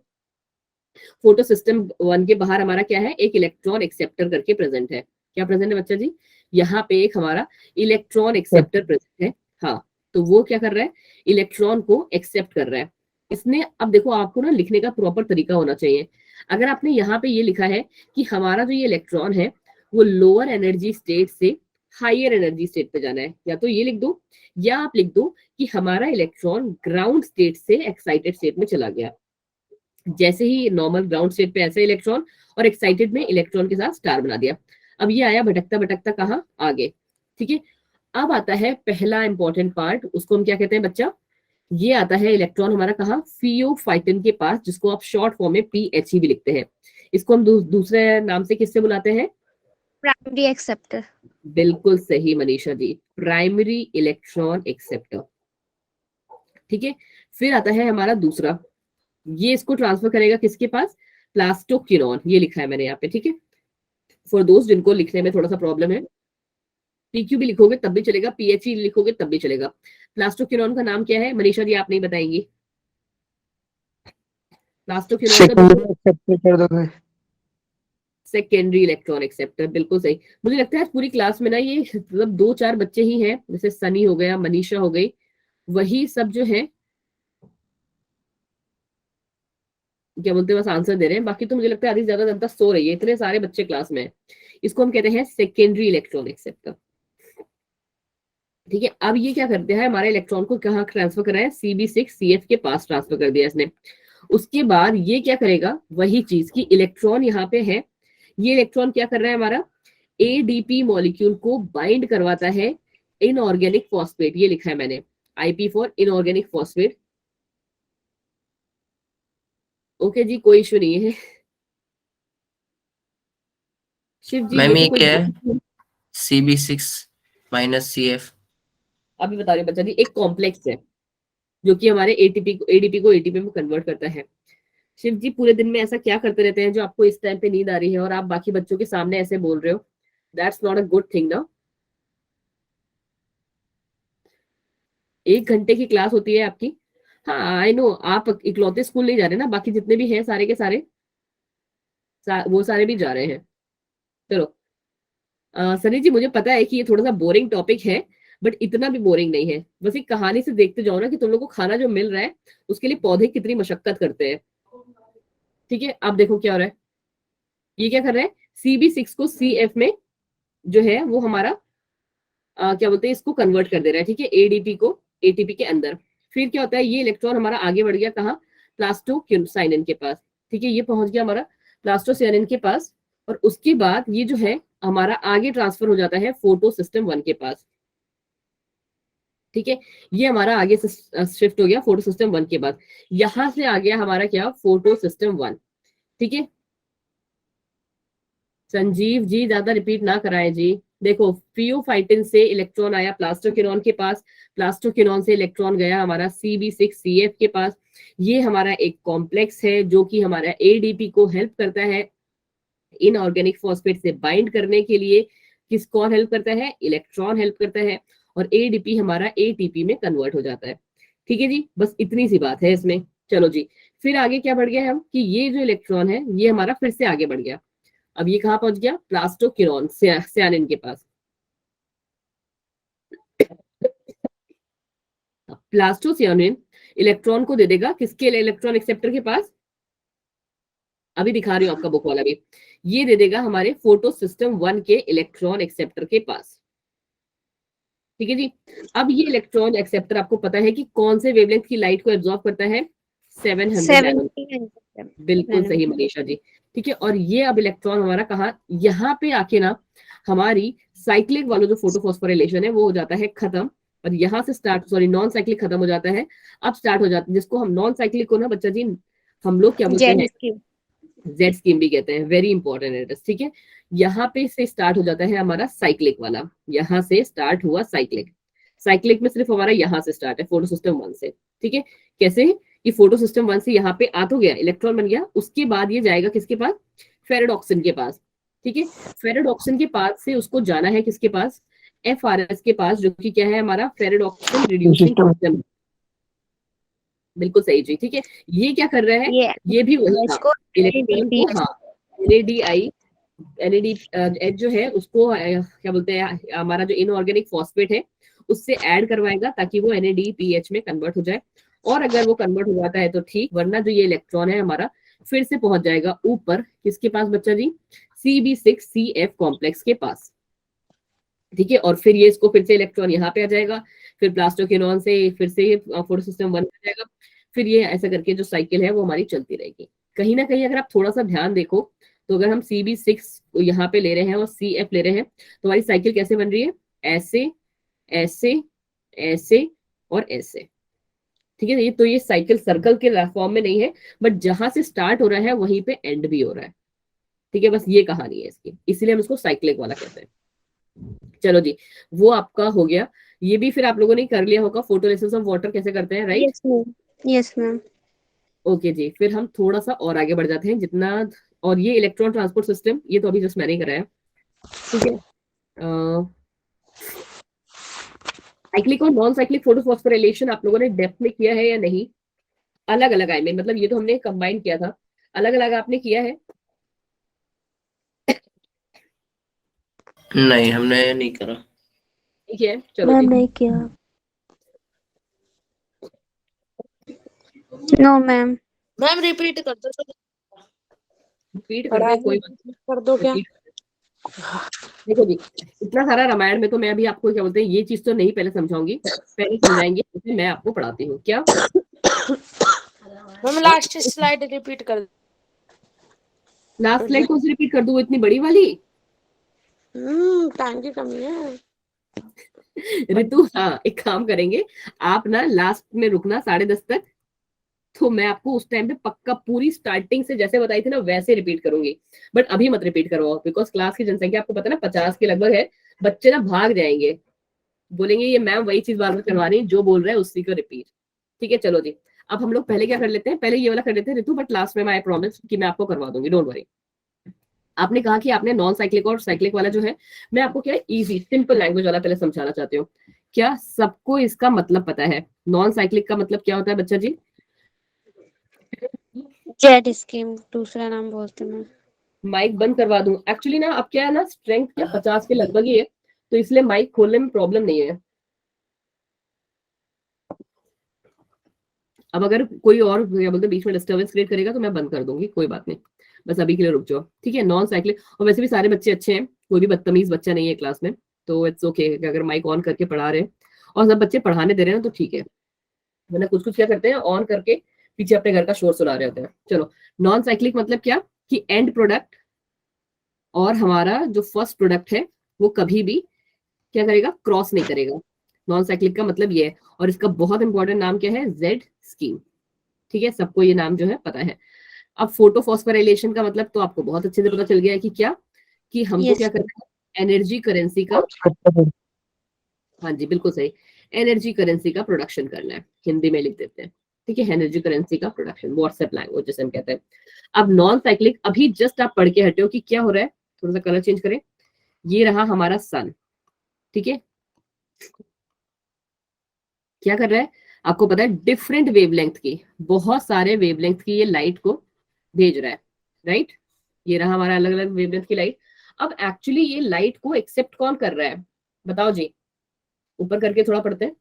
फोटो सिस्टम 1 के बाहर हमारा क्या है? एक इलेक्ट्रॉन एक्सेप्टर करके प्रेजेंट है। क्या प्रेजेंट है बच्चा जी? यहाँ पे एक हमारा इलेक्ट्रॉन एक्सेप्टर प्रेजेंट है। हाँ, तो वो क्या कर रहा है? इलेक्ट्रॉन को एक्सेप्ट कर रहा है इसने। अब देखो, आपको ना लिखने का प्रॉपर तरीका होना चाहिए। अगर आपने यहाँ पे ये लिखा है कि हमारा जो ये इलेक्ट्रॉन है वो लोअर एनर्जी स्टेट से हायर एनर्जी स्टेट पे जाना है, या तो ये लिख दो, या आप लिख दो कि हमारा इलेक्ट्रॉन ग्राउंड स्टेट से एक्साइटेड स्टेट में चला गया। जैसे ही नॉर्मल ग्राउंड स्टेट पे ऐसे इलेक्ट्रॉन, और एक्साइटेड में इलेक्ट्रॉन के साथ स्टार बना दिया। अब ये आया भटकता भटकता कहाँ? आगे, ठीक है? अब आता है पहला इंपॉर्टेंट पार्ट, उसको हम क्या कहते हैं बच्चा? ये आता है इलेक्ट्रॉन हमारा कहाँ? फियोफाइटिन के पास, जिसको आप शॉर्ट फॉर्म में PHE भी लिखते हैं। इसको हम दूसरे नाम से किससे बुलाते हैं? Primary acceptor. बिल्कुल सही Manisha ji, primary electron acceptor. ठीक है, फिर आता है हमारा दूसरा, ये इसको ट्रांसफर करेगा किसके पास? प्लास्टोक्विनोन, ये लिखा है मैंने यहाँ पे, ठीक है? फॉर दोस्त जिनको लिखने में थोड़ा सा प्रॉब्लम है, PQ भी लिखोगे तब भी चलेगा, PHE लिखोगे तब भी चलेगा। प्लास्टोक्विनोन का नाम क्या है मनीषा जी? आप नहीं बताएंगी? प्लास्टोक्विनोन का कर दोगे। सेकेंडरी इलेक्ट्रॉन एक्सेप्टर, बिल्कुल सही। मुझे लगता है पूरी क्लास में ना ये मतलब 2-4 बच्चे ही हैं, जैसे सनी हो गया, मनीषा हो गई, वही सब जो है क्या बोलते हैं बस आंसर दे रहे हैं। बाकी तो मुझे लगता है आधी से ज्यादा जनता सो रही है, इतने सारे बच्चे क्लास में हैं। इसको हम कहते हैं सेकेंडरी इलेक्ट्रॉन एक्सेप्टर। ठीक है, अब ये क्या करते हैं? हमारे इलेक्ट्रॉन को कहाँ ट्रांसफर कर रहा है? CB6CF के पास ट्रांसफर कर दिया इसने। उसके बाद ये क्या करेगा? वही चीज की इलेक्ट्रॉन यहाँ पे है, ये इलेक्ट्रॉन क्या कर रहा है हमारा? ADP मॉलिक्यूल को बाइंड करवाता है इनऑर्गेनिक फॉस्फेट, ये लिखा है मैंने, IP for inorganic phosphate. Okay जी, कोई इशू नहीं है। शिव जी मैम ये ये तो क्या है? कोई CB6 माइनस CF। अभी बता रही हूँ बच्चा जी, एक कॉम्प्लेक्स है जो कि हमारे एडीपी को एटीपी में कन्वर्ट करता है। शिव जी पूरे दिन में ऐसा क्या करते रहते हैं जो आपको इस टाइम पे नींद आ रही है और आप बाकी बच्चों के सामने ऐसे बोल रहे हो? That's not a good thing ना। 1 घंटे की क्लास होती है आपकी। हाँ आई नो, आप इकलौते स्कूल नहीं जा रहे ना, बाकी जितने भी हैं सारे के सारे वो सारे भी जा रहे हैं। चलो सनी जी, मुझे पता है कि ये थोड़ा सा बोरिंग टॉपिक है, बट इतना भी बोरिंग नहीं है। बस एक कहानी से देखते जाओ ना कि तुम लोग को खाना जो मिल रहा है उसके लिए पौधे कितनी मशक्कत करते हैं। ठीक है, अब देखो क्या हो रहा है। ये क्या कर रहा है, CB6 को CF में जो है वो हमारा क्या बोलते हैं, इसको कन्वर्ट कर दे रहा है। ठीक है, एडीपी को एटीपी के अंदर। फिर क्या होता है, ये इलेक्ट्रॉन हमारा आगे बढ़ गया कहाँ, प्लास्टोसाइनिन के पास। ठीक है, ये पहुंच गया हमारा प्लास्टोसाइनिन के पास, और उसके बाद ये जो है हमारा आगे ट्रांसफर हो जाता है फोटो सिस्टम 1 के पास। ठीक है, ये हमारा आगे शिफ्ट हो गया फोटो सिस्टम 1 के बाद। यहां से आ गया हमारा क्या, फोटो सिस्टम 1। ठीक है, संजीव जी ज्यादा रिपीट ना कराएं जी। देखो, फियोफाइटिन से इलेक्ट्रॉन आया प्लास्टोक्विनोन के पास, प्लास्टोक्विनोन से इलेक्ट्रॉन गया हमारा CB6CF के पास। ये हमारा एक कॉम्प्लेक्स है जो कि हमारा एडीपी को हेल्प करता है इनऑर्गेनिक फॉस्फेट से बाइंड करने के लिए। किस कौन हेल्प करता है, इलेक्ट्रॉन हेल्प करता है, और एडीपी हमारा एटीपी में कन्वर्ट हो जाता है। ठीक है जी, बस इतनी सी बात है इसमें। चलो जी, फिर आगे क्या बढ़ गया हम कि ये जो इलेक्ट्रॉन है ये हमारा फिर से आगे बढ़ गया। अब ये कहां पहुंच गया, प्लास्टोक्विनोन सियानिन के पास। प्लास्टोसियानिन इलेक्ट्रॉन को दे देगा किसके, इलेक्ट्रॉन एक्सेप्टर के पास। अभी दिखा रही हूँ आपका बुक वाला भी। ये दे देगा हमारे फोटो सिस्टम 1 के इलेक्ट्रॉन एक्सेप्टर के पास। ठीक है जी, अब ये इलेक्ट्रॉन एक्सेप्टर आपको पता है कि कौन से वेवलेंथ की लाइट को एब्जॉर्ब करता है, 700 नैनो। बिल्कुल सही मनीषा जी। ठीक है, और ये अब इलेक्ट्रॉन हमारा कहा, यहाँ पे आके ना हमारी साइक्लिक वाला जो फोटोफॉस्फोराइलेशन है वो हो जाता है खत्म, और यहाँ से स्टार्ट, सॉरी नॉन साइक्लिक खत्म हो जाता है, अब स्टार्ट हो जाता है जिसको हम नॉन साइक्लिक को ना बच्चा जी हम लोग क्या बोलते हैं, जेड स्कीम भी कहते हैं। वेरी इंपॉर्टेंट है। ठीक है, यहाँ पे से स्टार्ट हो जाता है हमारा साइक्लिक वाला, यहाँ से स्टार्ट हुआ साइक्लिक। साइक्लिक में सिर्फ हमारा यहाँ से स्टार्ट है फोटो सिस्टम 1 से। ठीक है, कैसे कि फोटो सिस्टम 1 से यहाँ पे आ तो गया, इलेक्ट्रॉन बन गया, उसके बाद ये जाएगा किसके पास, फेरेडॉक्सिन के पास। ठीक है, फेरेडॉक्सिन के पास से उसको जाना है किसके पास, FRS के पास, जो कि क्या है हमारा फेरेडॉक्सिन रिड्यूसिंग सिस्टम। बिल्कुल सही जी। ठीक है, ये क्या कर रहा है, ये भी वही था, इलेक्ट्रॉन को, हाँ NAD जो है उसको क्या बोलते हैं, हमारा जो इनऑर्गेनिक फॉस्फेट है उससे ऐड करवाएगा ताकि वो NADPH में कन्वर्ट हो जाए। और अगर वो कन्वर्ट हो जाता है तो ठीक, वरना जो ये इलेक्ट्रॉन है हमारा फिर से पहुंच जाएगा ऊपर किसके पास बच्चा जी, CB6CF कॉम्प्लेक्स के पास। ठीक है, और फिर ये इसको फिर से इलेक्ट्रॉन यहाँ पे आ जाएगा, फिर प्लास्टोक्विनोन से फिर से फोटो सिस्टम 1 आ जाएगा, फिर ये ऐसा करके जो साइकिल है वो हमारी चलती रहेगी। कहीं ना कहीं अगर आप थोड़ा सा ध्यान देखो तो अगर हम CB6 को यहाँ पे ले रहे हैं और CF ले रहे हैं तो हमारी साइकिल कैसे बन रही है, ऐसे ऐसे ऐसे और ऐसे। ठीक है, तो ये साइकिल सर्कल के फॉर्म में नहीं है, बट जहां से स्टार्ट हो रहा है वहीं पे एंड भी हो रहा है। ठीक है, बस ये कहानी है इसकी, इसीलिए हम इसको साइक्लिक वाला कहते हैं। चलो जी, वो आपका हो गया। ये भी फिर आप लोगों ने कर लिया होगा, फोटोलिसिस ऑफ वाटर कैसे करते हैं, राइट? Yes ma'am. ओके जी, फिर हम थोड़ा सा और आगे बढ़ जाते हैं जितना, और ये इलेक्ट्रॉन ट्रांसपोर्ट सिस्टम, ये तो अभी जस्ट मैंने ही कराया। ठीक है, साइक्लिक और नॉन साइक्लिक फोटोफॉस्फोराइलेशन आप लोगों ने डेप्थ में किया है या नहीं? अलग अलग आई मीन, मतलब ये तो हमने कंबाइन किया था, अलग अलग आपने किया है? नहीं, हमने नहीं करा। ठीक है, चलो मैम जी। नहीं किया। No ma'am. मैम रिपीट कर दो। रिपीट कर दे, कोई बात कर दो क्या? देखो जी, इतना सारा रामायण में तो मैं अभी आपको क्या बोलते हैं ये चीज तो नहीं पहले समझाऊंगी, पहले समझाएंगे फिर मैं आपको पढ़ाती हूँ क्या। मैम लास्ट स्लाइड रिपीट कर। लास्ट स्लाइड कौन सी रिपीट कर दूं, वो इतनी बड़ी वाली? टाइम की कमी है ऋतु, हाँ एक काम करेंगे, आप ना लास्ट में रुकना 10:30 तक, तो मैं आपको उस टाइम पे पक्का पूरी स्टार्टिंग से जैसे बताई थी ना वैसे रिपीट करूंगी, बट अभी मत रिपीट करवाओ, बिकॉज क्लास की जनसंख्या आपको पता है ना 50 के लगभग है, बच्चे ना भाग जाएंगे, बोलेंगे ये मैम वही चीज बार बार करवा रही है, जो बोल रहा है उसी को रिपीट। ठीक है, चलो जी, अब हम लोग पहले क्या कर लेते हैं, पहले ये वाला कर लेते हैं ऋतु, बट लास्ट में आई प्रॉमिस कि मैं आपको करवा दूंगी, डोंट वरी। आपने कहा कि आपने नॉन साइक्लिक और साइक्लिक वाला जो है, मैं आपको क्या इजी सिंपल लैंग्वेज वाला पहले समझाना चाहती हूँ। क्या सबको इसका मतलब पता है? नॉन साइक्लिक का मतलब क्या होता है बच्चा जी? जेड स्कीम दूसरा नाम बोलते हैं। माइक बंद करवा दूं? एक्चुअली ना अब क्या है ना, स्ट्रेंथ क्या 50 के लगभग ही है, तो इसलिए माइक खोलने में प्रॉब्लम नहीं है। अब अगर कोई और क्या बोलते हैं बीच में डिस्टर्बेंस क्रिएट करेगा तो मैं बंद कर दूंगी, कोई बात नहीं, बस अभी के लिए रुक जाओ। ठीक है, नॉन साइक्लिक, और वैसे भी सारे बच्चे अच्छे हैं, कोई भी बदतमीज बच्चा नहीं है क्लास में, तो इट्स ओके अगर माइक ऑन करके पढ़ा रहे हैं और सब बच्चे पढ़ाने दे रहे हैं तो ठीक है, वरना कुछ कुछ क्या करते हैं ऑन करके पीछे अपने घर का शोर सुना रहे होते हैं। चलो, नॉन साइक्लिक मतलब क्या कि एंड प्रोडक्ट और हमारा जो फर्स्ट प्रोडक्ट है वो कभी भी क्या करेगा, क्रॉस नहीं करेगा। नॉन साइक्लिक का मतलब ये है, और इसका बहुत इंपॉर्टेंट नाम क्या है, जेड स्कीम। ठीक है, सबको ये नाम जो है पता है। अब फोटो फॉस्फोराइलेशन का मतलब तो आपको बहुत अच्छे से पता चल गया है कि क्या, कि हमको Yes. क्या करना है, एनर्जी करेंसी का, हाँ जी बिल्कुल सही, एनर्जी करेंसी का प्रोडक्शन करना है, हिंदी में लिख देते हैं। ठीक है, एनर्जी करेंसी का प्रोडक्शन, व्हाट्सएप लैंग्वेज जैसे हम कहते हैं। अब नॉन साइक्लिक, अभी जस्ट आप पढ़ के हटे हो कि क्या हो रहा है, थोड़ा सा कलर चेंज करें, ये रहा हमारा सन। ठीक है, क्या कर रहा है आपको पता है, डिफरेंट वेवलेंथ की, बहुत सारे वेवलेंथ की ये लाइट को भेज रहा है, राइट? ये रहा हमारा अलग अलग वेवलेंथ की लाइट। अब एक्चुअली ये लाइट को एक्सेप्ट कौन कर रहा है, बताओ जी, ऊपर करके थोड़ा पढ़ते हैं,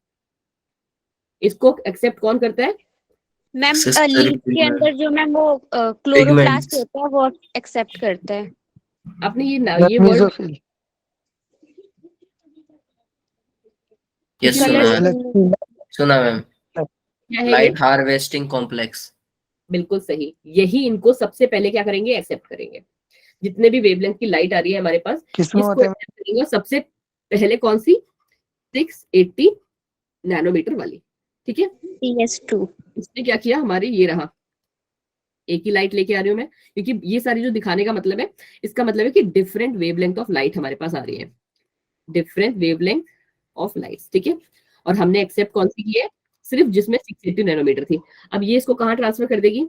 इसको एक्सेप्ट कौन करता है? मैम Sister लीफ के pigment. अंदर जो मैम वो क्लोरोप्लास्ट Pigments. होता है वो एक्सेप्ट करता है। आपने ये वर्ड मेसोफिल Yes, कलर सुना मैम। क्या है ये? Light harvesting complex. बिल्कुल सही, यही इनको सबसे पहले क्या करेंगे, एक्सेप्ट करेंगे। जितने भी वेवलेंथ की लाइट आ रही है हमारे पास, किसमें इसको होते हैं? accept करेंगे, सबसे पहले कौन सी, 680 नैनोमीटर वाली। ठीक है, PS2। इसने क्या किया, हमारी ये रहा, एक ही लाइट लेके आ रही हूँ मैं, क्योंकि ये सारी जो दिखाने का मतलब है, इसका मतलब है कि डिफरेंट वेवलेंथ ऑफ लाइट हमारे पास आ रही है, डिफरेंट वेवलेंथ ऑफ लाइट। ठीक है, और हमने एक्सेप्ट कौन सी की है, सिर्फ जिसमें 680 नैनोमीटर थी। अब ये इसको कहाँ ट्रांसफर कर देगी,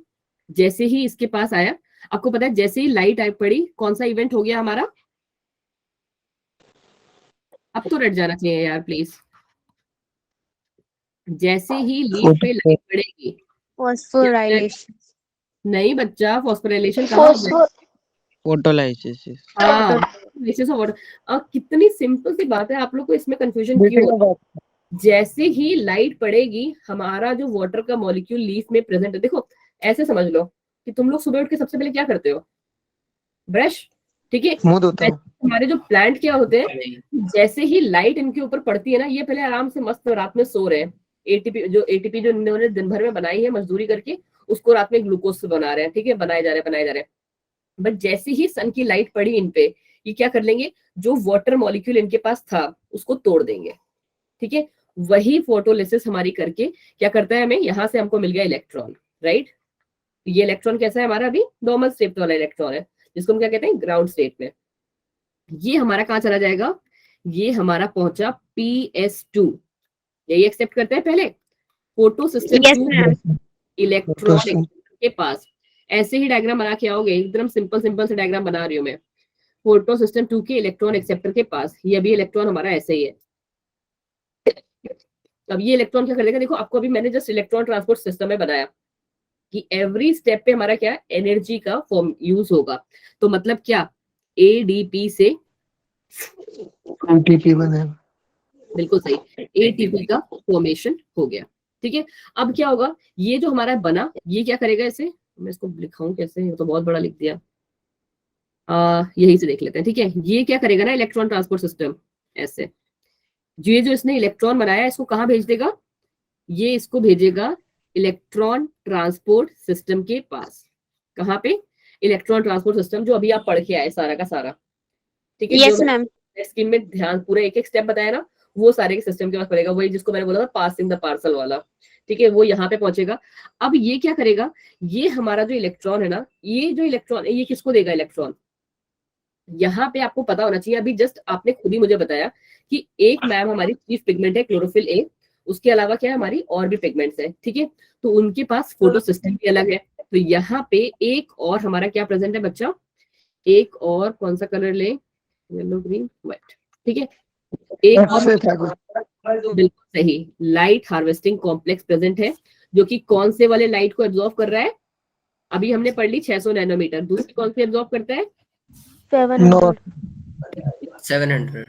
जैसे ही इसके पास आया, आपको पता है जैसे ही लाइट आई पड़ी, कौन सा इवेंट हो गया हमारा, अब तो रट जाना चाहिए यार प्लीज, जैसे ही लीफ पे लाइट पड़ेगी, फॉस्फोराइलेशन। नहीं बच्चा, फॉस्फोराइलेशन कहाँ होगा? फोटोलाइसिस। हाँ, basis of water। कितनी सिंपल सी बात है, आप लोग को इसमें कंफ्यूजन क्यों होता है? जैसे ही लाइट पड़ेगी, हमारा जो वाटर का मॉलिक्यूल लीफ में प्रेजेंट है, देखो ऐसे समझ लो कि तुम लोग सुबह उठ के सबसे पहले क्या करते हो, ब्रश। ठीक है, मुंह धोता हूँ। हमारे जो प्लांट क्या होते हैं, जैसे ही लाइट इनके ऊपर पड़ती है ना, ये पहले आराम से मस्त रात में सो रहे हैं, एटीपी जो इन्होंने दिन भर में बनाई है मजदूरी करके, उसको रात में ग्लूकोज बना रहे हैं। ठीक है, बनाए जा रहे हैं, बट जैसे ही सन की लाइट पड़ी इन पे, ये क्या कर लेंगे, जो वाटर मॉलिक्यूल इनके पास था उसको तोड़ देंगे। ठीक है, वही फोटोलिसिस हमारी करके क्या करता है, हमें यहां से हमको मिल गया इलेक्ट्रॉन, राइट? ये इलेक्ट्रॉन कैसा है हमारा, अभी नॉर्मल स्टेट वाला इलेक्ट्रॉन है, जिसको हम क्या कहते हैं, ग्राउंड स्टेट में। ये हमारा कहाँ चला जाएगा, ये हमारा पहुंचा PS2, यही एक्सेप्ट करते हैं पहले, photo system Yes, ma'am. Electron के पास। ऐसे ही डायग्राम बना के आओगे, एकदम सिंपल से डायग्राम बना रही हूँ मैं, फोटो सिस्टम 2 के इलेक्ट्रॉन एक्सेप्टर के पास, ये भी इलेक्ट्रॉन हमारा ऐसे ही है। अब ये इलेक्ट्रॉन क्या कर देगा, देखो आपको अभी मैंने जस्ट इलेक्ट्रॉन ट्रांसपोर्ट सिस्टम में बनाया कि एवरी स्टेप पे हमारा क्या एनर्जी का फॉर्म यूज होगा, तो मतलब क्या, ADP से ATP बने। बिल्कुल सही, ATP का फॉर्मेशन हो गया। ठीक है, अब क्या होगा, ये जो हमारा बना, ये क्या करेगा, इसे मैं इसको लिखाऊं कैसे, ये तो बहुत बड़ा लिख दिया, यही से देख लेते हैं। ठीक है, ये क्या करेगा ना, इलेक्ट्रॉन ट्रांसपोर्ट सिस्टम ऐसे, ये जो इसने इलेक्ट्रॉन बनाया इसको कहाँ भेज देगा, ये इसको भेजेगा इलेक्ट्रॉन ट्रांसपोर्ट सिस्टम के पास। कहाँ पे, इलेक्ट्रॉन ट्रांसपोर्ट सिस्टम, जो अभी आप पढ़ के आए सारा का सारा। ठीक है, Yes, ma'am. स्कीम में ध्यान पूरा एक एक स्टेप बताया ना, वो सारे के सिस्टम के पास पड़ेगा, वही जिसको मैंने बोला था पासिंग द पार्सल वाला। ठीक है, वो यहाँ पे पहुंचेगा। अब ये क्या करेगा, ये हमारा जो इलेक्ट्रॉन है ना, ये जो इलेक्ट्रॉन है ये किसको देगा इलेक्ट्रॉन, यहाँ पे आपको पता होना चाहिए। अभी जस्ट आपने खुद ही मुझे बताया कि एक मैम हमारी चीफ पिगमेंट है क्लोरोफिल ए, उसके अलावा क्या है हमारी और भी पिगमेंट्स है, ठीक है, तो उनके पास फोटो सिस्टम भी अलग है। तो यहाँ पे एक और हमारा क्या प्रेजेंट है बच्चा, एक और कौन सा कलर ले, येलो ग्रीन व्हाइट, ठीक है, एक F और से था कुछ। बिल्कुल सही, लाइट हार्वेस्टिंग कॉम्प्लेक्स प्रेजेंट है, जो कि कौन से वाले लाइट को एब्जॉर्ब कर रहा है, अभी हमने पढ़ ली 600 नैनोमीटर, दूसरी कौन सी एब्जॉर्ब करता है, 700 700।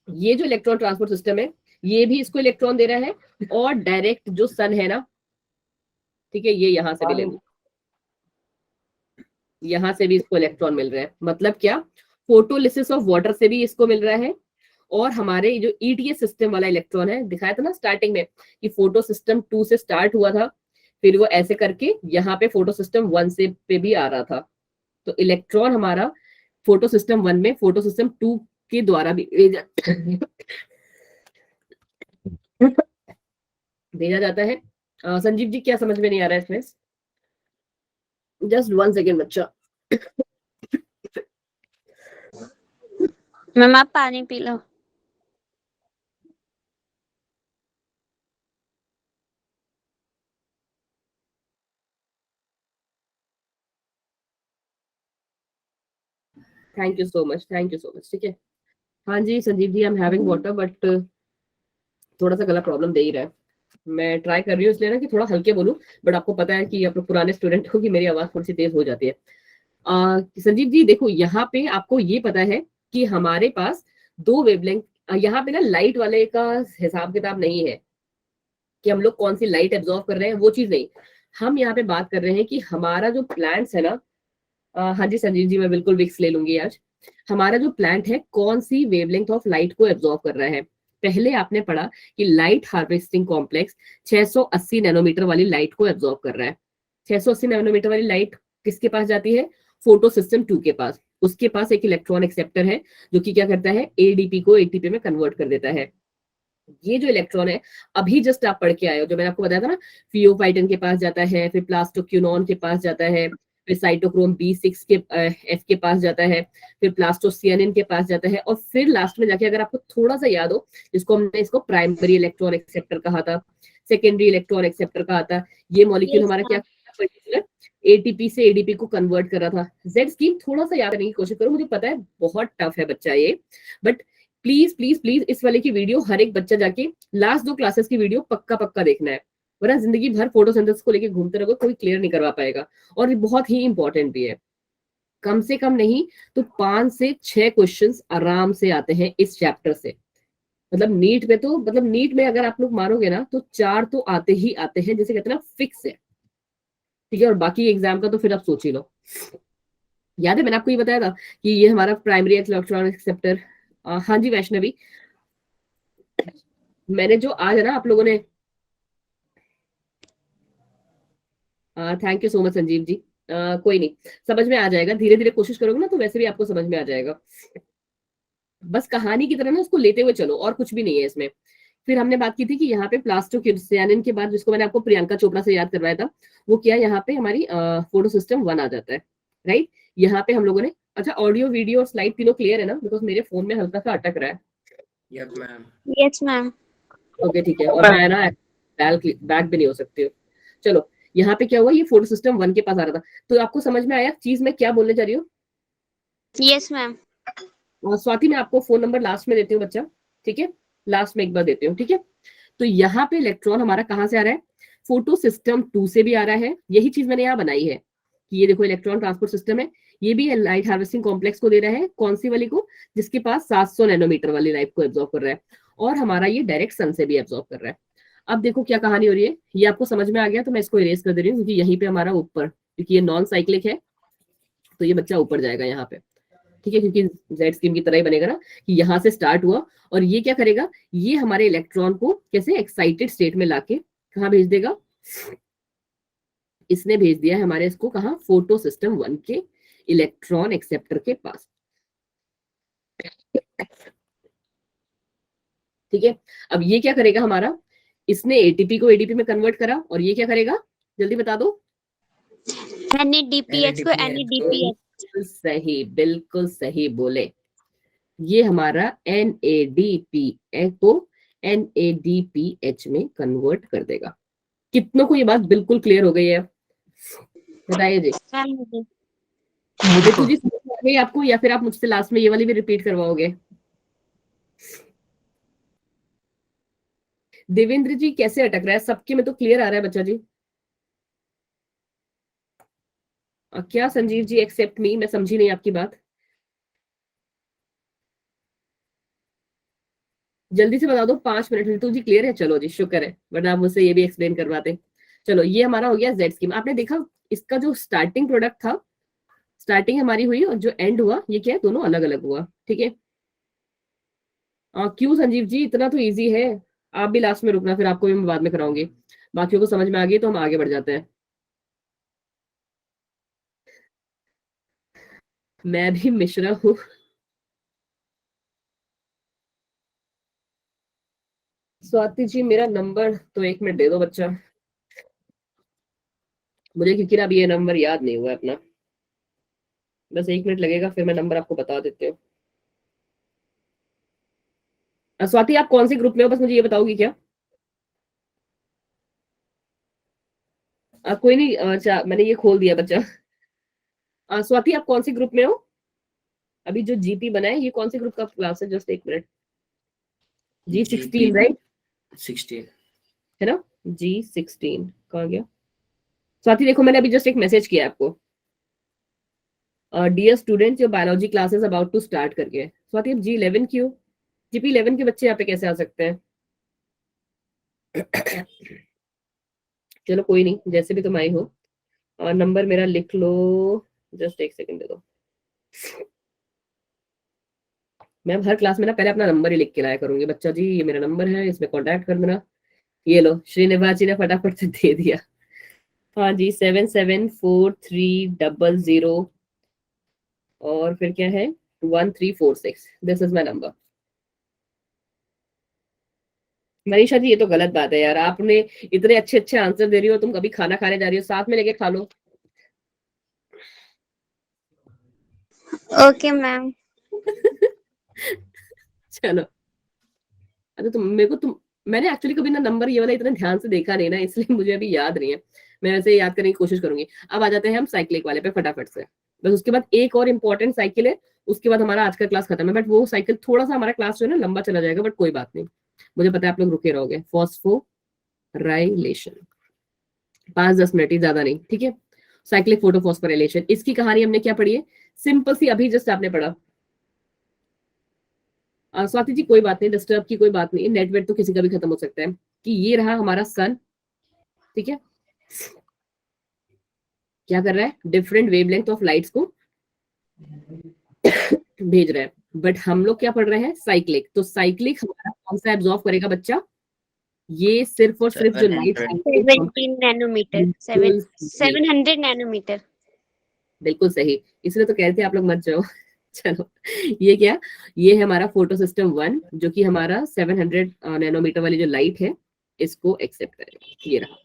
ये जो इलेक्ट्रॉन ट्रांसपोर्ट सिस्टम है ये भी इसको इलेक्ट्रॉन दे रहा है, और डायरेक्ट जो सन है ना, ठीक है, ये यहां से भी लेंगे, यहां से भी इसको इलेक्ट्रॉन मिल रहा है। मतलब क्या, फोटोलिसिस ऑफ वाटर से भी इसको मिल रहा है, और हमारे जो ईटीएस सिस्टम वाला इलेक्ट्रॉन है, दिखाया था ना स्टार्टिंग में कि फोटो सिस्टम 2 से स्टार्ट हुआ था, फिर वो ऐसे करके यहाँ पे फोटो सिस्टम 1 से पे भी आ रहा था। तो इलेक्ट्रॉन हमारा फोटो सिस्टम 1 में फोटो सिस्टम 2 के द्वारा भी भेजा जाता है। संजीव जी क्या समझ में नहीं आ रहा है इसमें, जस्ट 1 सेकेंड बच्चा। मैम आप पानी पी लो। Thank you so much, thank you so much, ठीक है। हाँ जी Sanjeev ji, I am having water, but थोड़ा सा गला प्रॉब्लम दे ही रहा है। मैं ट्राई कर रही हूँ इसलिए ना कि थोड़ा हल्के बोलूं, बट आपको पता है कि आप लोग पुराने स्टूडेंट हो कि मेरी आवाज थोड़ी सी तेज हो जाती है। संजीव जी देखो, यहाँ पे आपको ये पता है कि हमारे पास 2 वेवलेंथ, यहाँ पे ना लाइट वाले का हिसाब किताब नहीं है कि हम लोग कौन सी लाइट एब्जॉर्व कर रहे हैं, वो चीज नहीं। हम यहाँ पे बात कर रहे हैं कि हमारा जो प्लांट्स है ना, हाँ जी संजीव जी मैं बिल्कुल विक्स ले लूंगी आज। हमारा जो प्लांट है कौन सी वेवलेंथ ऑफ लाइट को एब्जॉर्व कर रहा है, पहले आपने पढ़ा कि लाइट हार्वेस्टिंग कॉम्प्लेक्स 680 नैनोमीटर वाली लाइट को एब्जॉर्ब कर रहा है। 680 नैनोमीटर वाली लाइट किसके पास जाती है, फोटो सिस्टम 2 के पास। उसके पास एक इलेक्ट्रॉन एक्सेप्टर है जो कि क्या करता है, एडीपी को एटीपी में कन्वर्ट कर देता है। ये जो इलेक्ट्रॉन है अभी जस्ट आप पढ़ के आए हो, जो मैंने आपको बताया था ना, फियोफाइटन के पास जाता है, फिर प्लास्टोक्यूनॉन के पास जाता है, फिर साइटोक्रोम B6 के एफ के पास जाता है, फिर प्लास्टोसियानिन के पास जाता है, और फिर लास्ट में जाके अगर आपको थोड़ा सा याद हो, जिसको हमने इसको प्राइमरी इलेक्ट्रॉन एक्सेप्टर कहा था, सेकेंडरी इलेक्ट्रॉन एक्सेप्टर कहा था, ये मॉलिक्यूल हमारा क्या पर्टिकुलर एटीपी से एडीपी को कन्वर्ट कर रहा था। जेड स्कीम थोड़ा सा याद करने की कोशिश करो, मुझे पता है बहुत टफ है बच्चा ये, बट प्लीज प्लीज प्लीज इस वाले की वीडियो हर एक बच्चा जाके लास्ट 2 क्लासेस की वीडियो पक्का पक्का देखना है, वरना जिंदगी भर फोटोसिंथेसिस को लेके घूमते रहोगे, कोई क्लियर नहीं करवा पाएगा। और ये बहुत ही इंपॉर्टेंट भी है, कम से कम नहीं तो 5 से 6 क्वेश्चंस आराम से आते हैं इस चैप्टर से। मतलब नीट में तो, मतलब नीट में अगर आप लोग मारोगे ना तो 4 तो आते ही आते हैं, जैसे कहते हैं ना फिक्स है, ठीक है। और बाकी एग्जाम का तो फिर आप सोच ही लो। याद है मैंने आपको ये बताया था कि ये हमारा प्राइमरी इलेक्ट्रॉन एक्सेप्टर, हाँ जी वैष्णवी, मैंने जो आज है ना आप लोगों ने, thank you so much Sanjeev ji, कोई नहीं, समझ में आ जाएगा, धीरे धीरे कोशिश करोगे ना तो वैसे भी आपको समझ में आ जाएगा। बस कहानी की तरह ना उसको लेते हुए चलो, और कुछ भी नहीं है इसमें। फिर हमने बात की थी कि यहाँ पे प्लास्टोक्यूनॉन के बाद, जिसको मैंने आपको प्रियंका चोपड़ा से याद करवाया था, वो क्या यहाँ पे हमारी फोटो सिस्टम 1 आ जाता है, राइट। यहाँ पे हम लोगों ने, अच्छा ऑडियो वीडियो और स्लाइड तीनों क्लियर है ना, बिकॉज मेरे फोन में हल्का सा अटक रहा है। Yes ma'am. Yes ma'am. Okay ठीक है, और मैं ना बैक भी नहीं हो सकती हूँ। चलो यहाँ पे क्या हुआ, ये फोटो सिस्टम 1 के पास आ रहा था, तो आपको समझ में आया चीज मैं क्या बोलने जा रही हूँ। Yes ma'am. स्वाति मैं आपको फोन नंबर लास्ट में देती हूँ बच्चा, ठीक है, लास्ट में एक बार देती हूँ, ठीक है। तो यहाँ पे इलेक्ट्रॉन हमारा कहाँ से आ रहा है, फोटो सिस्टम 2 से भी आ रहा है। यही चीज मैंने यहाँ बनाई है कि ये देखो इलेक्ट्रॉन ट्रांसपोर्ट सिस्टम है, ये भी लाइट हार्वेस्टिंग कॉम्प्लेक्स को दे रहा है, कौन सी वाली को, जिसके पास 700 नैनोमीटर वाली लाइट को एब्जॉर्ब कर रहा है, और हमारा ये डायरेक्ट सन से भी एब्जॉर्ब कर रहा है। अब देखो क्या कहानी हो रही है, ये आपको समझ में आ गया तो मैं इसको इरेज कर दे रही हूँ, क्योंकि यहीं पे हमारा ऊपर, क्योंकि ये नॉन साइक्लिक है तो ये बच्चा ऊपर जाएगा यहाँ पे, ठीक है, क्योंकि जेड स्कीम की तरह ही बनेगा ना कि यहाँ से स्टार्ट हुआ, और ये क्या करेगा, ये हमारे इलेक्ट्रॉन को कैसे एक्साइटेड स्टेट में लाके कहाँ भेज देगा, इसने भेज दिया है हमारे इसको कहाँ, फोटो सिस्टम 1 के इलेक्ट्रॉन एक्सेप्टर के पास, ठीक है। अब ये क्या करेगा हमारा, इसने एटीपी को एडीपी में कन्वर्ट करा और ये क्या करेगा, जल्दी बता दो। NADPH को NADPH। बिल्कुल सही, बिल्कुल सही बोले। ये हमारा NADPH को NADPH में कन्वर्ट कर देगा। कितनों को ये बात बिल्कुल क्लियर हो गई है, बताइए जी। मैम मुझे देखो जी, समझ में आ गई आपको, या फिर आप मुझसे लास्ट में ये वाली भी रिपीट करवाओगे? देवेंद्र जी कैसे अटक रहा है, सबके में तो क्लियर आ रहा है बच्चा जी। क्या संजीव जी एक्सेप्ट मी, मैं समझी नहीं आपकी बात, जल्दी से बता दो, 5 मिनट। रितु जी क्लियर है, चलो जी शुक्र है, वरना आप मुझसे ये भी एक्सप्लेन करवाते। चलो ये हमारा हो गया जेड स्कीम। आपने देखा इसका जो स्टार्टिंग प्रोडक्ट था, स्टार्टिंग हमारी हुई और जो एंड हुआ ये क्या है, दोनों अलग अलग हुआ, ठीक है। क्यों संजीव जी, इतना तो इजी है, आप भी लास्ट में रुकना, फिर आपको भी मैं बाद में कराऊंगी। बाकियों को समझ में आ गई तो हम आगे बढ़ जाते हैं। मैं भी मिश्रा हूँ। स्वाति जी मेरा नंबर तो 1 मिनट दे दो बच्चा मुझे, क्योंकि ना अभी ये नंबर याद नहीं हुआ अपना, बस 1 मिनट लगेगा, फिर मैं नंबर आपको बता देती हूँ। स्वाति आप कौन से ग्रुप में हो, बस मुझे ये बताओगी क्या? कोई नहीं, अच्छा मैंने ये खोल दिया बच्चा। स्वाति आप कौन से ग्रुप में हो? अभी जो जीपी बना है ये कौन से ग्रुप का क्लास है? Just 1 minute. G16 right? 16 है ना, G16 कहाँ गया? स्वाति देखो मैंने अभी जस्ट एक मैसेज किया आपको, dear students your biology class is about to start करके। स्वाति अब G11 क्यों? GP11 के बच्चे यहाँ पे कैसे आ सकते हैं? चलो कोई नहीं, जैसे भी तुम आई हो। और नंबर मेरा लिख लो, जस्ट 1 सेकंड दे दो। मैं हर क्लास में ना पहले अपना नंबर ही लिख के लाया करूंगी, बच्चा जी ये मेरा नंबर है, इसमें कांटेक्ट कर देना। ये लो श्रीनिवास जी ने फटाफट से दे दिया। हाँ जी 774300 और फिर क्या है 1346, this is my number. Manisha ji ये तो गलत बात है यार, आपने इतने अच्छे अच्छे आंसर दे रही हो, तुम कभी खाना खाने जा रही हो साथ में लेके खा लो। Okay ma'am. चलो अच्छा मैंने एक्चुअली कभी ना नंबर ये वाला इतना ध्यान से देखा नहीं ना, इसलिए मुझे अभी याद नहीं है, मैं वैसे याद करने की कोशिश करूंगी। अब आ जाते हैं हम साइक्लिक वाले पे फटाफट से, बस उसके बाद एक और इम्पोर्टेंट साइकिल है, उसके बाद हमारा आज का क्लास खत्म है। बट वो साइकिल थोड़ा सा हमारा क्लास जो है ना लंबा चला जाएगा, बट कोई बात नहीं, मुझे पता है आप लोग रुके रहोगे। फॉस्फोराइलेशन 5-10 मिनट ही, ज्यादा नहीं, ठीक है। साइक्लिक फोटोफॉस्फोराइलेशन, इसकी कहानी हमने क्या पढ़ी है, सिंपल सी अभी जस्ट आपने पढ़ा। स्वाति जी कोई बात नहीं, डिस्टर्ब की कोई बात नहीं, नेटवर्क तो किसी का भी खत्म हो सकता है। कि ये रहा हमारा सन, ठीक है, क्या कर रहा है, डिफरेंट वेवलेंथ ऑफ लाइट्स को भेज रहा है। बट हम लोग क्या पढ़ रहे हैं, साइक्लिक। तो साइक्लिक हमारा कौन सा एब्जॉर्ब करेगा बच्चा, ये सिर्फ और सिर्फ जो लाइट 17 नैनोमीटर 700 नैनोमीटर। बिल्कुल सही, इसलिए तो कहते हैं आप लोग मत जाओ। चलो ये क्या, ये है हमारा फोटो सिस्टम 1 जो कि हमारा 700 नैनोमीटर वाली जो लाइट है इसको एक्सेप्ट करेगा। ये रहा,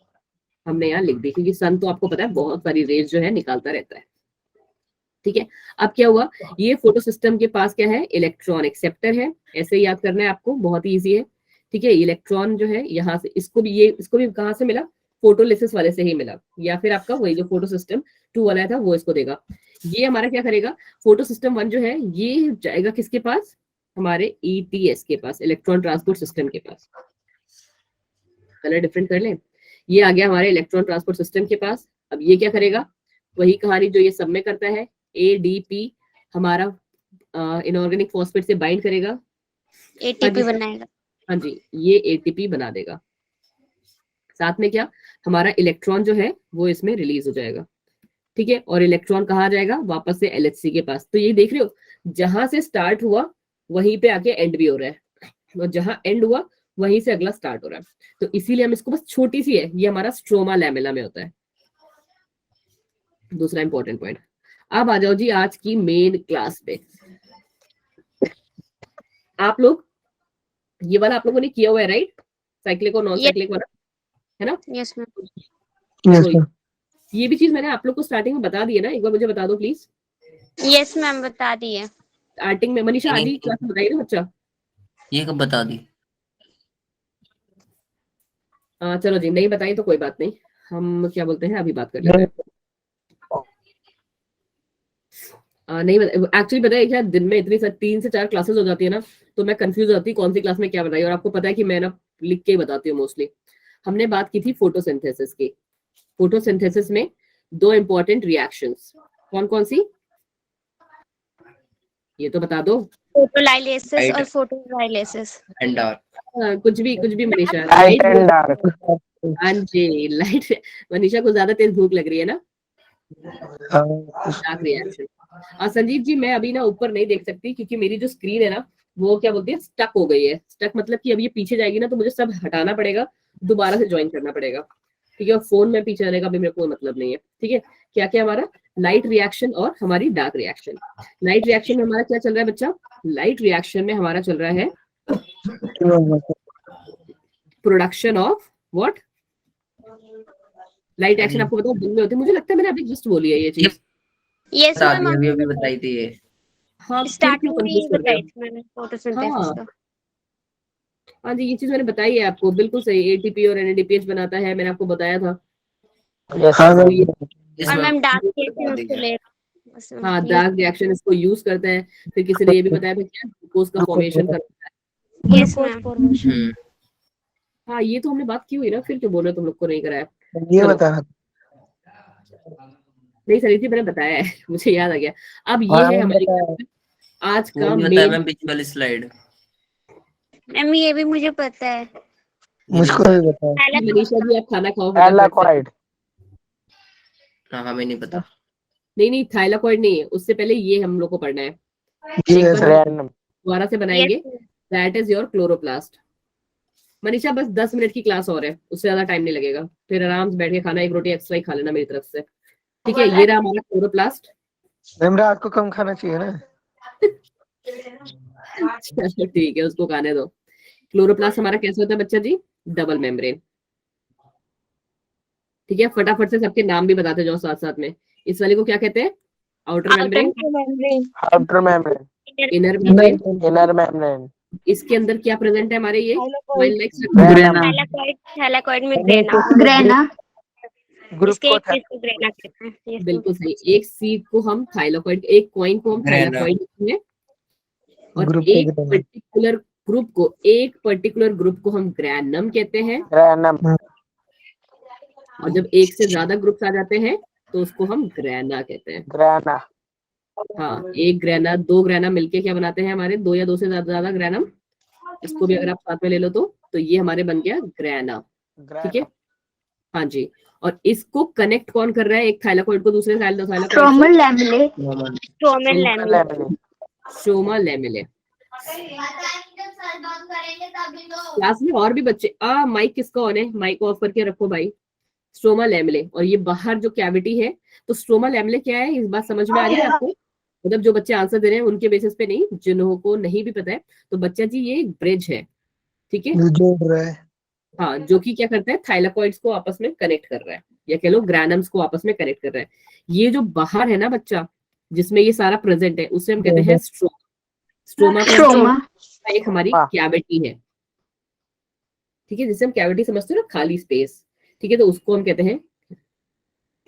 हमने यहाँ लिख दी, क्योंकि सन तो आपको पता है बहुत सारी रेज जो है निकालता रहता है, ठीक है। अब क्या हुआ, ये फोटो सिस्टम के पास क्या है, इलेक्ट्रॉन एक्सेप्टर है, ऐसे याद करना है आपको, बहुत ही ईजी है, ठीक है। इलेक्ट्रॉन जो है यहाँ से, इसको भी कहाँ से मिला, फोटोलिसिस वाले से ही मिला, या फिर आपका वही जो फोटो सिस्टम 2 वाला था वो इसको देगा। ये हमारा क्या करेगा, फोटो सिस्टम 1 जो है ये जाएगा किसके पास, हमारे ETS के पास, इलेक्ट्रॉन ट्रांसपोर्ट सिस्टम के पास। कलर डिफरेंट कर लें, ये आ गया हमारे इलेक्ट्रॉन ट्रांसपोर्ट सिस्टम के पास। अब ये क्या करेगा, वही कहानी जो ये सब में करता है, ADP हमारा इनऑर्गेनिक फॉस्फेट से बाइंड करेगा, ATP बनाएगा। हाँ जी, ये ATP बना देगा। साथ में क्या, हमारा इलेक्ट्रॉन जो है वो इसमें रिलीज हो जाएगा, ठीक है। और इलेक्ट्रॉन कहाँ आ जाएगा, वापस से LHC के पास। तो ये देख रहे हो, जहां से स्टार्ट हुआ वहीं पे आके एंड भी हो रहा है, और जहां एंड हुआ वहीं से अगला स्टार्ट हो रहा है। तो इसीलिए हम इसको, बस छोटी सी है, ये हमारा स्ट्रोमा लैमेला में होता है। दूसरा इंपॉर्टेंट पॉइंट। अब आ जाओ जी आज की मेन क्लास पे। आप लोग ये वाला आप लोगों ने किया हुआ है राइट, साइक्लिक और नॉन Yes. साइक्लिक वाला, है ना? Yes ma'am. यस तो ये भी चीज मैंने आप लोग को स्टार्टिंग में बता दी है ना, एक बार मुझे बता दो प्लीज। यस मैम बता दिए। स्टार्टिंग में मनीषा आधी क्लास में बताइए ना बच्चा। ये कब बता दी? चलो जी, नहीं बताई तो कोई बात नहीं, हम क्या बोलते हैं अभी बात कर लेते हैं। नहीं एक्चुअली पता है क्या, दिन में इतनी 3 से 4 क्लासेस हो जाती है ना, तो मैं कंफ्यूज हो जाती हूँ कौन सी क्लास में क्या बताई। और आपको पता है कि मैं ना लिख के ही बताती हूँ मोस्टली। हमने बात की थी फोटोसिंथेसिस की। फोटोसिंथेसिस में 2 इंपॉर्टेंट रिएक्शंस, कौन कौन सी, ये तो बता दो। फोटोलाइलेसिस Light. और फोटोलाइलेसिस। And dark. कुछ भी मनीषा। Light and dark. हाँ जी, लाइट। मनीषा को ज्यादा तेज भूख लग रही है ना। Dark reaction. संजीव जी, मैं अभी ना ऊपर नहीं देख सकती क्योंकि मेरी जो स्क्रीन है ना, वो क्या बोलती है, स्टक हो गई है। स्टक मतलब कि अब ये पीछे जाएगी ना, तो मुझे सब हटाना पड़ेगा, दोबारा से ज्वाइन करना पड़ेगा, ठीक है। और फोन में पीछे आने का भी मेरे को मतलब नहीं है, ठीक है। क्या क्या हमारा लाइट रिएक्शन और हमारी डार्क रिएक्शन। लाइट रिएक्शन में हमारा क्या चल रहा है बच्चा? लाइट रिएक्शन में हमारा चल रहा है production of what? Light action आपको बताओ दिन में होती है, मुझे लगता है मैंने अभी जस्ट बोली है ये चीज। यस बता मैम दी, अभी बताई थी ये। हाँ, फिर स्टार्टिंग क्यों में ही confuse कर रहे बताई हो? थी मैंने फोटोसिंथेसिस हाँ। का। हाँ जी, ये चीज मैंने बताई है आपको, बिल्कुल सही। एटीपी और एनएडीपीएच बनाता है, मैंने आपको बताया था। हाँ तो ये और मैम डार्क बता रिएक्शन दी उसको है। ले बस मैम, हाँ, ये डार्क रिएक्शन इसको यूज करते हैं। फिर किसी ने ये भी बताया था क्या, ग्लूकोज का फॉर्मेशन करता है। Yes ma'am. हम्म। हाँ, ये तो हमने बात की हुई ना, फिर क्यों बोल रहे हो तुम लोग को नहीं कराया? ये चलो। बता रहा नहीं सही थी, मैंने बताया है मुझे याद आ गया। अब ये हाँ, है मैंने हमारी बताया। आज वो का भी बताया मेन। मैम, बीच वाली स्लाइड। मैम ये भी मुझे पता है। मुझको भी बताया। मनीषा जी, आप खाना खाओ फटाफट से। एलाकॉइड। हाँ, हमें नहीं पता। नहीं, थाइलाकॉइड नहीं है, उससे पहले ये हम लोग को पढ़ना है। जी एक यस बार रैंडम। दोबारा से बनाएंगे। Yes that is your chloroplast. Manisha बस 10 मिनट की क्लास और है, उससे ज्यादा टाइम नहीं लगेगा, फिर आराम से बैठ के खाना, एक रोटी एक्स्ट्रा ही खा लेना मेरी तरफ से, ठीक है। ये रहा हमारा क्लोरोप्लास्ट। मैम रात को कम खाना चाहिए ना। चलो ठीक है, उसको खाने दो। क्लोरोप्लास्ट हमारा कैसे होता है बच्चा जी? डबल मेम्ब्रेन, ठीक है। फटाफट से सबके नाम भी बताते जाओ साथ साथ में। इस वाले को क्या कहते हैं? Outer membrane, outer membrane. Inner membrane. Inner membrane. इसके अंदर क्या प्रेजेंट है हमारे? ये वाइल्ड लाइक ग्रेना। थैलाकॉइड में ग्रेना। ग्रेना। ग्रुप इसके को एक चीज को ग्रेना कहते हैं। Yes, बिल्कुल सही। एक सीड को हम थाइलाकॉइड, एक कॉइन को हम ग्रेना। थाइलाकॉइड कहते हैं, और ग्रुप को एक ग्रेना। पर्टिकुलर ग्रुप को हम ग्रैनम कहते हैं। रैंडम। और जब एक से ज्यादा ग्रुप्स आ जाते हैं तो उसको हम ग्रैना कहते हैं। ग्रेना। हाँ, एक ग्रैना, 2 ग्रैना मिलके क्या बनाते हैं हमारे? 2 या 2 से ज्यादा ग्रैनम। इसको भी अगर आप साथ में ले लो तो ये हमारे बन गया ग्रैना, ठीक है। हाँ जी। और इसको कनेक्ट कौन कर रहा है, एक थाइलाकॉइड को दूसरे thylakoid stromal lamellae. Stromal lamellae. Stroma lamellae. Class में और भी बच्चे, माइक किसका ऑन है? माइक ऑफ करके रखो भाई। स्ट्रोमा लैमेले, और ये बाहर जो कैविटी है, तो स्ट्रोमा लैमेले क्या है, इस बात समझ में आ रही है आपको? मतलब जो बच्चे आंसर दे रहे हैं उनके बेसिस पे नहीं, जिन्हों को नहीं भी पता है, तो बच्चा जी ये एक ब्रिज है, ठीक है। जोड़ रहा है। हाँ, जो कि क्या करता है, थाइलाकॉइड्स को आपस में कनेक्ट कर रहा है, या कह लो ग्रैनम्स को आपस में कनेक्ट कर रहा है। ये जो बाहर है ना बच्चा, जिसमें ये सारा प्रेजेंट है, उसे हम कहते हैं स्ट्रोमा। Stroma stroma. का एक हमारी कैविटी है, ठीक है, जिसे हम कैविटी समझते हो ना, खाली स्पेस, ठीक है, तो उसको हम कहते हैं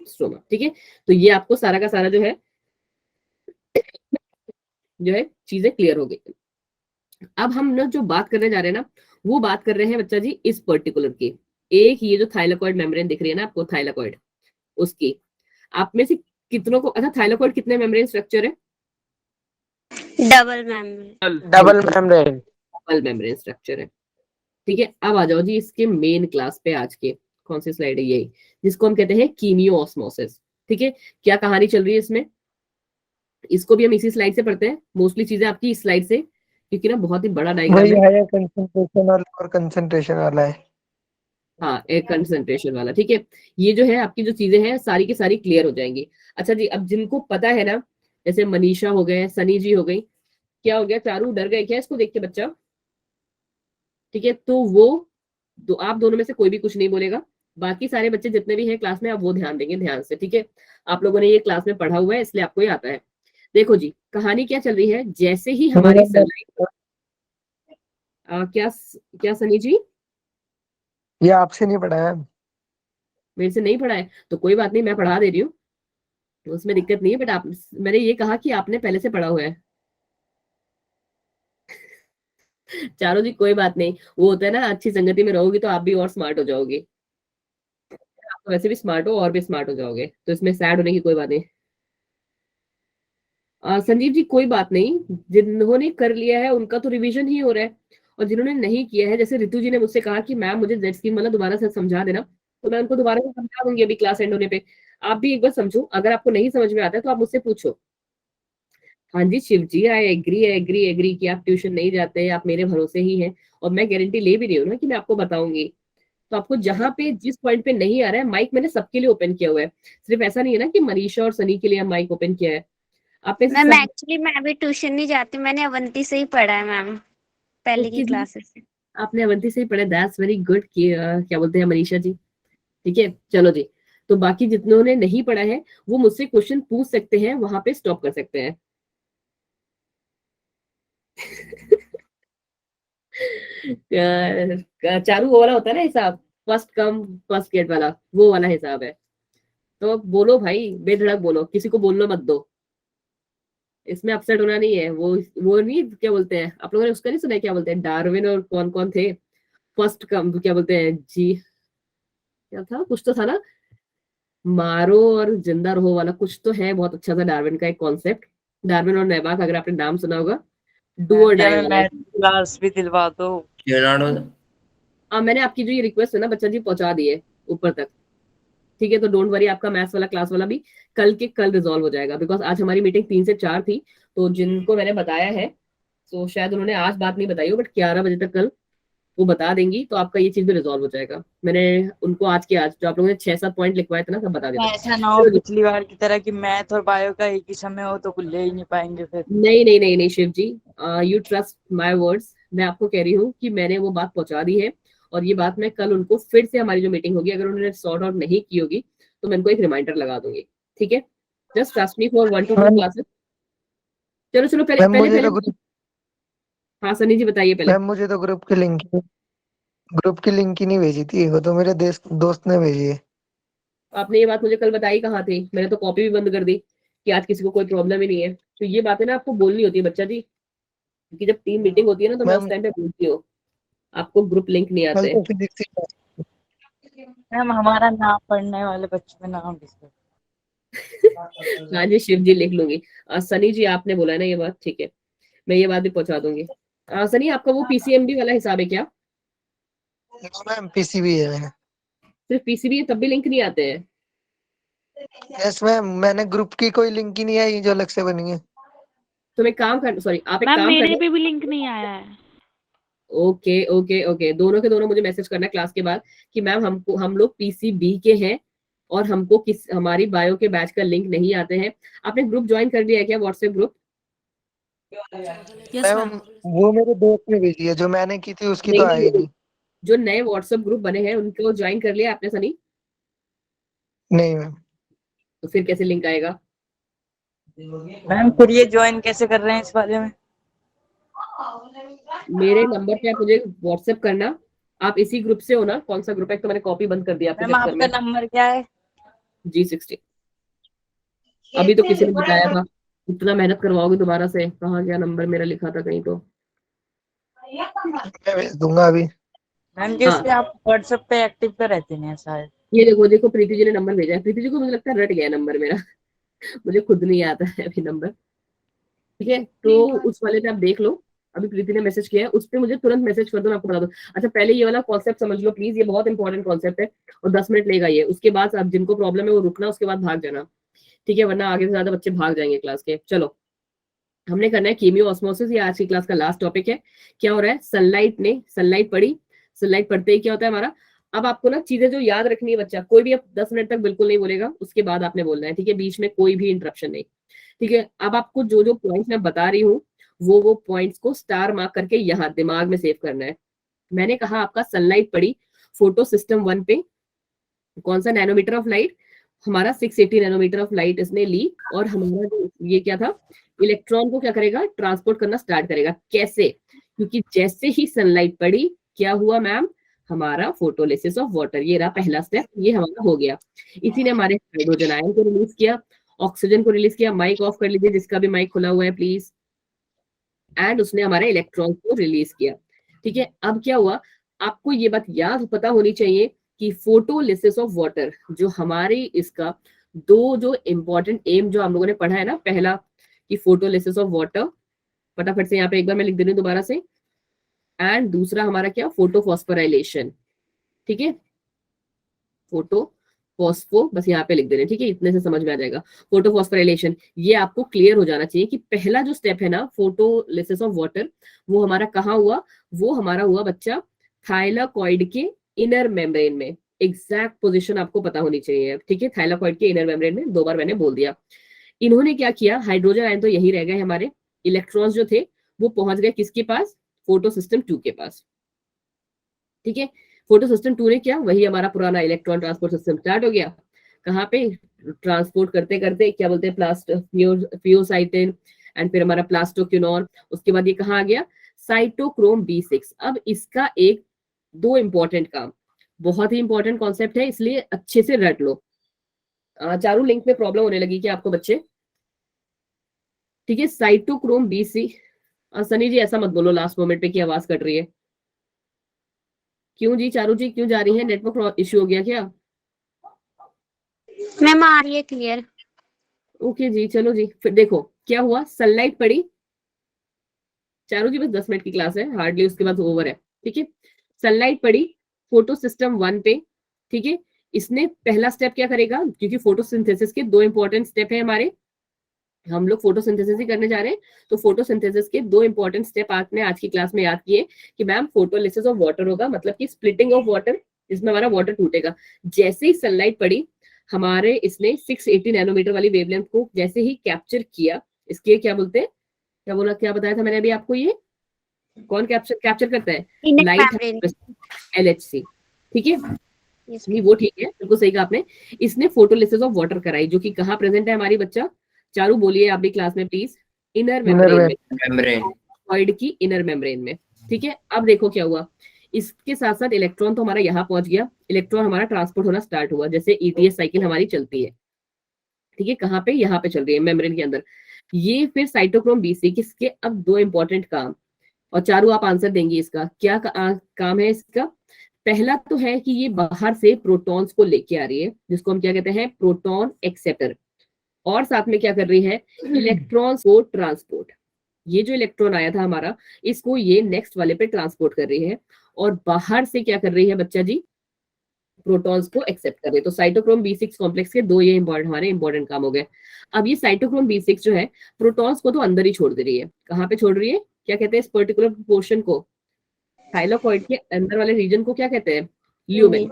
स्ट्रोमा, ठीक है। तो ये आपको सारा का सारा जो है चीजें क्लियर हो गई। अब हम ना जो बात करने जा रहे हैं ना, वो बात कर रहे हैं बच्चा जी इस पर्टिकुलर की, एक ये जो थाइलाकॉइड मेम्ब्रेन दिख रही है ना आपको, थाइलाकॉइड, उसकी आप में से कितनों को, अच्छा थाइलाकॉइड कितने मेम्ब्रेन स्ट्रक्चर है? Double membrane. Double membrane. Double membrane structure है, ठीक है। अब आ जाओ जी इसके मेन क्लास पे। आज के कौन सी स्लाइड है? यही, जिसको हम कहते हैं कीमियो ऑस्मोसिस, ठीक है। क्या कहानी चल रही है इसमें? इसको भी हम इसी स्लाइड से पढ़ते हैं, मोस्टली चीजें आपकी इस स्लाइड से, क्योंकि ना बहुत ही बड़ा डायग्राम वही है। हायर कंसंट्रेशन और कंसंट्रेशन वाला है। हाँ, एक कंसंट्रेशन वाला, ठीक है। ये जो है आपकी जो चीजें हैं सारी की सारी क्लियर हो जाएंगी। अच्छा जी, अब जिनको पता है ना, जैसे मनीषा हो गए, सनी जी हो गई, क्या हो गया, चारू डर गए क्या इसको देख के बच्चा? ठीक है, तो वो तो आप दोनों में से कोई भी कुछ नहीं बोलेगा, बाकी सारे बच्चे जितने भी हैं क्लास में आप वो ध्यान देंगे ध्यान से, ठीक है। आप लोगों ने ये क्लास में पढ़ा हुआ है इसलिए आपको ये आता है। देखो जी कहानी क्या चल रही है, जैसे ही हमारी सनलाइट क्या क्या सनी जी ये आपसे नहीं पढ़ा है। मेरे से नहीं पढ़ा है तो कोई बात नहीं, मैं पढ़ा दे रही हूँ, तो उसमें दिक्कत नहीं है। बट आप, मैंने ये कहा कि आपने पहले से पढ़ा हुआ है। चारों जी कोई बात नहीं, वो होता है ना अच्छी संगति में रहोगी तो आप भी और स्मार्ट हो जाओगे, आप तो वैसे भी स्मार्ट हो और भी स्मार्ट हो जाओगे, तो इसमें सैड होने की कोई बात नहीं। संजीव जी कोई बात नहीं, जिन्होंने कर लिया है उनका तो रिवीजन ही हो रहा है, और जिन्होंने नहीं किया है, जैसे रितु जी ने मुझसे कहा कि मैम मुझे जेड स्कीम वाला दोबारा से समझा देना, तो मैं उनको दोबारा से समझा दूंगी अभी क्लास एंड होने पे। आप भी एक बार समझो, अगर आपको नहीं समझ में आता है तो आप मुझसे पूछो। हाँ जी शिव जी, आई एग्री कि आप ट्यूशन नहीं जाते, आप मेरे भरोसे ही हैं, और मैं गारंटी ले भी रही हूँ ना कि मैं आपको बताऊंगी। तो आपको जहां पे जिस पॉइंट पे नहीं आ रहा है, माइक मैंने सबके लिए ओपन किया हुआ है, सिर्फ ऐसा नहीं है ना कि मनीषा और सनी के लिए माइक ओपन किया है। आप में से मैम सब एक्चुअली मैं अभी ट्यूशन नहीं जाती, मैंने अवंती से ही पढ़ा है मैम, पहले की किसी क्लासेस से। आपने अवंती से ही पढ़ा, दैट्स वेरी गुड कि क्या बोलते हैं मनीषा जी, ठीक है चलो जी। तो बाकी जितनों ने नहीं पढ़ा है वो मुझसे क्वेश्चन पूछ सकते हैं, वहां पे स्टॉप कर सकते हैं। चारू वो वाला होता है ना हिसाब, फर्स्ट कम फर्स्ट गेट वाला, वो वाला हिसाब है। तो बोलो भाई, बेधड़क बोलो, किसी को बोलना मत दो, इसमें अपसेट होना नहीं है। वो नहीं क्या बोलते हैं आप लोगों ने, उसका नहीं सुना है, क्या बोलते हैं डार्विन और कौन कौन थे, फर्स्ट कम क्या बोलते हैं जी, क्या था कुछ तो था ना, मारो और जिंदा रहो वाला कुछ तो है, बहुत अच्छा था डार्विन का एक कॉन्सेप्ट। डार्विन और नेबाक, अगर आपने नाम सुना होगा, डू और डाई वाला। क्लास भी दिलवा दो। लियोनार्डो मैंने आपकी जो ये रिक्वेस्ट है ना बच्चा जी पहुंचा दी है ऊपर तक, ठीक है। तो डोंट वरी, आपका मैथ्स वाला क्लास वाला भी कल के कल रिजॉल्व हो जाएगा, बिकॉज आज हमारी मीटिंग 3 से 4 थी। तो जिनको मैंने बताया है, तो शायद उन्होंने आज बात नहीं बताई हो, बट 11 बजे तक कल वो बता देंगी, तो आपका ये चीज भी रिजॉल्व हो जाएगा। मैंने उनको आज के आज जो आप लोगों ने 6-7 पॉइंट लिखवाए थे ना, सब बता दिया। ऐसा ना हो पिछली बार की तरह कि मैथ और बायो का एक ही समय हो तो ले ही नहीं पाएंगे फिर। नहीं नहीं नहीं नहीं शिव जी, यू ट्रस्ट माय वर्ड्स, मैं आपको कह रही हूँ कि मैंने वो बात पहुंचा दी है, और ये बात मैं कल उनको फिर से, हमारी जो मीटिंग होगी, अगर उन्होंने सॉर्ट आउट नहीं की होगी तो मैं उनको एक रिमाइंडर लगा दूंगी, ठीक है। Just trust me for 1 to 2 classes. चलो चलो पहले मैम पहले मुझे पहले तो ग्रुप हाँ सनी जी बताइए पहले। मैम मुझे तो ग्रुप की लिंक ही नहीं भेजी थी, वो तो मेरे दोस्त ने भेजी है। आपने ये बात मुझे कल बताई कहाँ थी, मैंने तो कॉपी भी बंद कर दी कि आज किसी को कोई प्रॉब्लम ही नहीं है। तो ये बातें ना आपको बोलनी होती है बच्चा जी, क्योंकि जब टीम मीटिंग होती है ना तो मैं उस मैम टाइम पे बोलती हूँ आपको ग्रुप लिंक नहीं कल आते। तो फिजिक्स ही मैम हमारा नाम पढ़ने वाले बच्चों में नाम डिस्कस। हाँ जी शिव जी लिख लूंगी। सनी जी आपने बोला ना ये बात, ठीक है, मैं ये बात भी पहुंचा दूंगी। सनी आपका वो पीसीएमबी वाला हिसाब है क्या, मैम पीसीबी है मैंने। सिर्फ पीसीबी है तब भी लिंक नहीं आते हैं? यस मैम, मैंने ग्रुप की कोई लिंक ही नहीं आई जो अलग से बनी है। तो मैं काम कर, सॉरी आप एक मैम काम मेरे करना, पे भी लिंक नहीं आया है। ओके ओके ओके, दोनों के दोनों मुझे मैसेज करना है क्लास के बाद कि मैम हमको, हम लोग पीसीबी के हैं और हमको हमारी बायो के बैच का लिंक नहीं आते हैं। आपने ग्रुप ज्वाइन कर लिया है क्या, व्हाट्सएप ग्रुप? मैम वो मेरे दोस्त ने भेजी है, जो मैंने की थी उसकी तो नहीं आई नहीं, नहीं। जो नए व्हाट्सएप ग्रुप बने हैं उनको ज्वाइन कर लिया आपने सनी? नहीं मैम। तो फिर कैसे लिंक आएगा? मैम फिर ये ज्वाइन कैसे कर रहे हैं इस बारे में? मेरे नंबर पे आप मुझे व्हाट्सएप करना, आप इसी ग्रुप से हो ना, कौन सा ग्रुप है, तो मैंने कॉपी बंद कर दिया आपके मैम चक्कर में। आपका नंबर क्या है? G60। अभी तो किसी ने बताया था, इतना मेहनत करवाओगे दोबारा से, कहाँ गया नंबर मेरा, लिखा था कहीं तो। मैं भेज दूंगा अभी। मैम जी हाँ उसपे आप व्हाट्सएप पे एक्टिव तो रहते हैं शायद। ये देखो देखो, प्रीति जी ने नंबर भेजा है, प्रीति जी को मुझे लगता है रट गया नंबर मेरा मुझे खुद नहीं आता है अभी नंबर, ठीक है। तो उस वाले पे आप देख लो, अभी प्रीति ने मैसेज किया है, उस पर मुझे तुरंत मैसेज कर दो, मैं आपको बता दूं। अच्छा पहले ये वाला कॉन्सेप्ट समझ लो प्लीज, ये बहुत इंपॉर्टेंट कॉन्सेप्ट है, और 10 मिनट लेगा ये, उसके बाद आप जिनको प्रॉब्लम है वो रुकना, उसके बाद भाग जाना, ठीक है, वरना आगे से ज्यादा बच्चे भाग जाएंगे क्लास के। चलो हमने करना है कीमियो ऑस्मोसिस, ये आज की क्लास का लास्ट टॉपिक है। क्या हो रहा है, सनलाइट पढ़ी, सनलाइट पढ़ते ही क्या होता है हमारा, अब आपको ना चीजें जो याद रखनी है, बच्चा कोई भी अब 10 मिनट तक बिल्कुल नहीं बोलेगा, उसके बाद आपने बोलना है, ठीक है, बीच में कोई भी इंटरप्शन नहीं, ठीक है। अब आपको जो जो पॉइंट्स मैं बता रही हूँ वो पॉइंट्स को स्टार मार्क करके यहाँ दिमाग में सेव करना है, मैंने कहा आपका सनलाइट पड़ी फोटो सिस्टम 1 पे, कौन सा नैनोमीटर ऑफ लाइट, हमारा 680 नैनोमीटर ऑफ लाइट इसने ली, और हमारा जो ये क्या था, इलेक्ट्रॉन को क्या करेगा, ट्रांसपोर्ट करना स्टार्ट करेगा। कैसे? क्योंकि जैसे ही सनलाइट पड़ी क्या हुआ मैम, हमारा फोटोलिसिस ऑफ वाटर, ये रहा पहला स्टेप, ये हमारा हो गया। इसी ने हमारे हाइड्रोजन आयन को रिलीज किया, ऑक्सीजन को रिलीज किया। माइक ऑफ कर लीजिए जिसका भी माइक खुला हुआ है प्लीज। एंड उसने हमारे इलेक्ट्रॉन को रिलीज किया। ठीक है, अब क्या हुआ, आपको ये बात याद पता होनी चाहिए कि फोटोलिसिस ऑफ वाटर जो हमारे इसका दो जो इंपॉर्टेंट एम जो हम लोगों ने पढ़ा है ना, पहला कि फोटोलिसिस ऑफ वाटर, फटाफट से यहाँ पे एक बार मैं लिख दे रही हूँ दोबारा से, एंड दूसरा हमारा क्या, फोटोफॉस्फोराइलेशन। ठीक है, फोटोफॉस्फो बस यहाँ पे लिख दे रहे हैं, ठीक है, इतने से समझ में आ जाएगा। फोटोफॉस्फोराइलेशन, ये आपको क्लियर हो जाना चाहिए कि पहला जो स्टेप है ना फोटोलिसिस ऑफ वाटर, वो हमारा कहाँ हुआ, वो हमारा हुआ बच्चा थाइलाकॉइड के इनर मेम्ब्रेन में। एग्जैक्ट पोजीशन आपको पता होनी चाहिए, ठीक है, थाइलाकॉइड के इनर मेम्ब्रेन में, 2 बार मैंने बोल दिया। इन्होंने क्या किया, हाइड्रोजन आयन तो यही रह गए हमारे, इलेक्ट्रॉन्स जो थे वो पहुंच गए किसके पास, फोटो सिस्टम 2 के पास। ठीक है, फोटो सिस्टम 2 ने क्या, वही हमारा पुराना इलेक्ट्रॉन ट्रांसपोर्ट सिस्टम स्टार्ट हो गया। कहाँ पे, ट्रांसपोर्ट करते करते क्या बोलते हैं, पियोसाइटिन, एंड फिर हमारा प्लास्टोक्विनोन, उसके बाद ये कहाँ आ गया, साइटोक्रोम B6। अब इसका एक 2 इंपॉर्टेंट काम, बहुत ही इंपॉर्टेंट कॉन्सेप्ट है, इसलिए अच्छे से रट लो। चारों लिंक में प्रॉब्लम होने लगी क्या आपको बच्चे? ठीक है, साइटोक्रोम B6। सनी जी ऐसा मत बोलो लास्ट मोमेंट पे कि आवाज कट रही है। क्यों जी, चारू जी क्यों जा रही है, नेटवर्क इश्यू हो गया क्या? मैम आ रही है क्लियर। ओके जी, चलो जी, फिर देखो क्या हुआ, सनलाइट पड़ी। चारू जी बस 10 मिनट की क्लास है, हार्डली, उसके बाद ओवर है। ठीक है, सनलाइट पड़ी फोटो सिस्टम 1 पे। ठीक है, इसने पहला स्टेप क्या करेगा, क्योंकि फोटोसिंथेसिस के 2 इंपॉर्टेंट स्टेप है हमारे, हम लोग फोटोसिंथेसिस ही करने जा रहे हैं, तो फोटोसिंथेसिस के 2 इंपॉर्टेंट स्टेप आपने आज की क्लास में याद किए कि मैम फोटोलिसिस ऑफ वाटर होगा, मतलब कि स्प्लिटिंग ऑफ वाटर, जिसमें हमारा वाटर टूटेगा। जैसे ही सनलाइट पड़ी हमारे, इसने 680 नैनोमीटर वाली वेवलेंथ को जैसे ही कैप्चर किया, इसके क्या बोलते हैं, क्या बोला, क्या बताया था मैंने अभी आपको, ये कौन कैप्चर करता है, इनर लाइट मेम्ब्रेन। LHC। ठीक है, यस नहीं वो ठीक है, बिल्कुल सही कहा आपने। इसने फोटोलिसिस ऑफ वाटर कराई, जो कि कहाँ प्रेजेंट है हमारी बच्चा, चारू बोलिए आप भी क्लास में प्लीज, इनर मेम्ब्रेन में, मेम्ब्रेन। थाइलाकॉइड की इनर मेम्ब्रेन में। ठीक है, अब देखो क्या हुआ, इसके साथ साथ इलेक्ट्रॉन तो हमारा यहाँ पहुंच गया, इलेक्ट्रॉन हमारा ट्रांसपोर्ट होना स्टार्ट हुआ, जैसे ETS साइकिल हमारी चलती है। ठीक है, कहाँ पे, यहाँ पे चल रही है मेम्ब्रेन के अंदर। ये फिर साइटोक्रोम B6 किसके, अब 2 इंपॉर्टेंट काम, और चारू आप आंसर देंगी इसका, क्या काम है इसका। पहला तो है कि ये बाहर से प्रोटॉन्स को लेके आ रही है, जिसको हम क्या कहते हैं, प्रोटॉन एक्सेप्टर, और साथ में क्या कर रही है, इलेक्ट्रॉन्स को ट्रांसपोर्ट। ये जो इलेक्ट्रॉन आया था हमारा, इसको ये नेक्स्ट वाले पे ट्रांसपोर्ट कर रही है, और बाहर से क्या कर रही है बच्चा जी, प्रोटॉन्स को एक्सेप्ट कर रही है। तो साइटोक्रोम B6 कॉम्प्लेक्स के 2 ये हमारे इंपॉर्टेंट काम हो गए। अब ये साइटोक्रोम B6 जो है, प्रोटॉन्स को तो अंदर ही छोड़ दे रही है। कहाँ पे छोड़ रही है, क्या कहते हैं इस पर्टिकुलर पोर्शन को, थाइलाकॉइड के अंदर वाले रीजन को क्या कहते हैं, ल्यूमेन।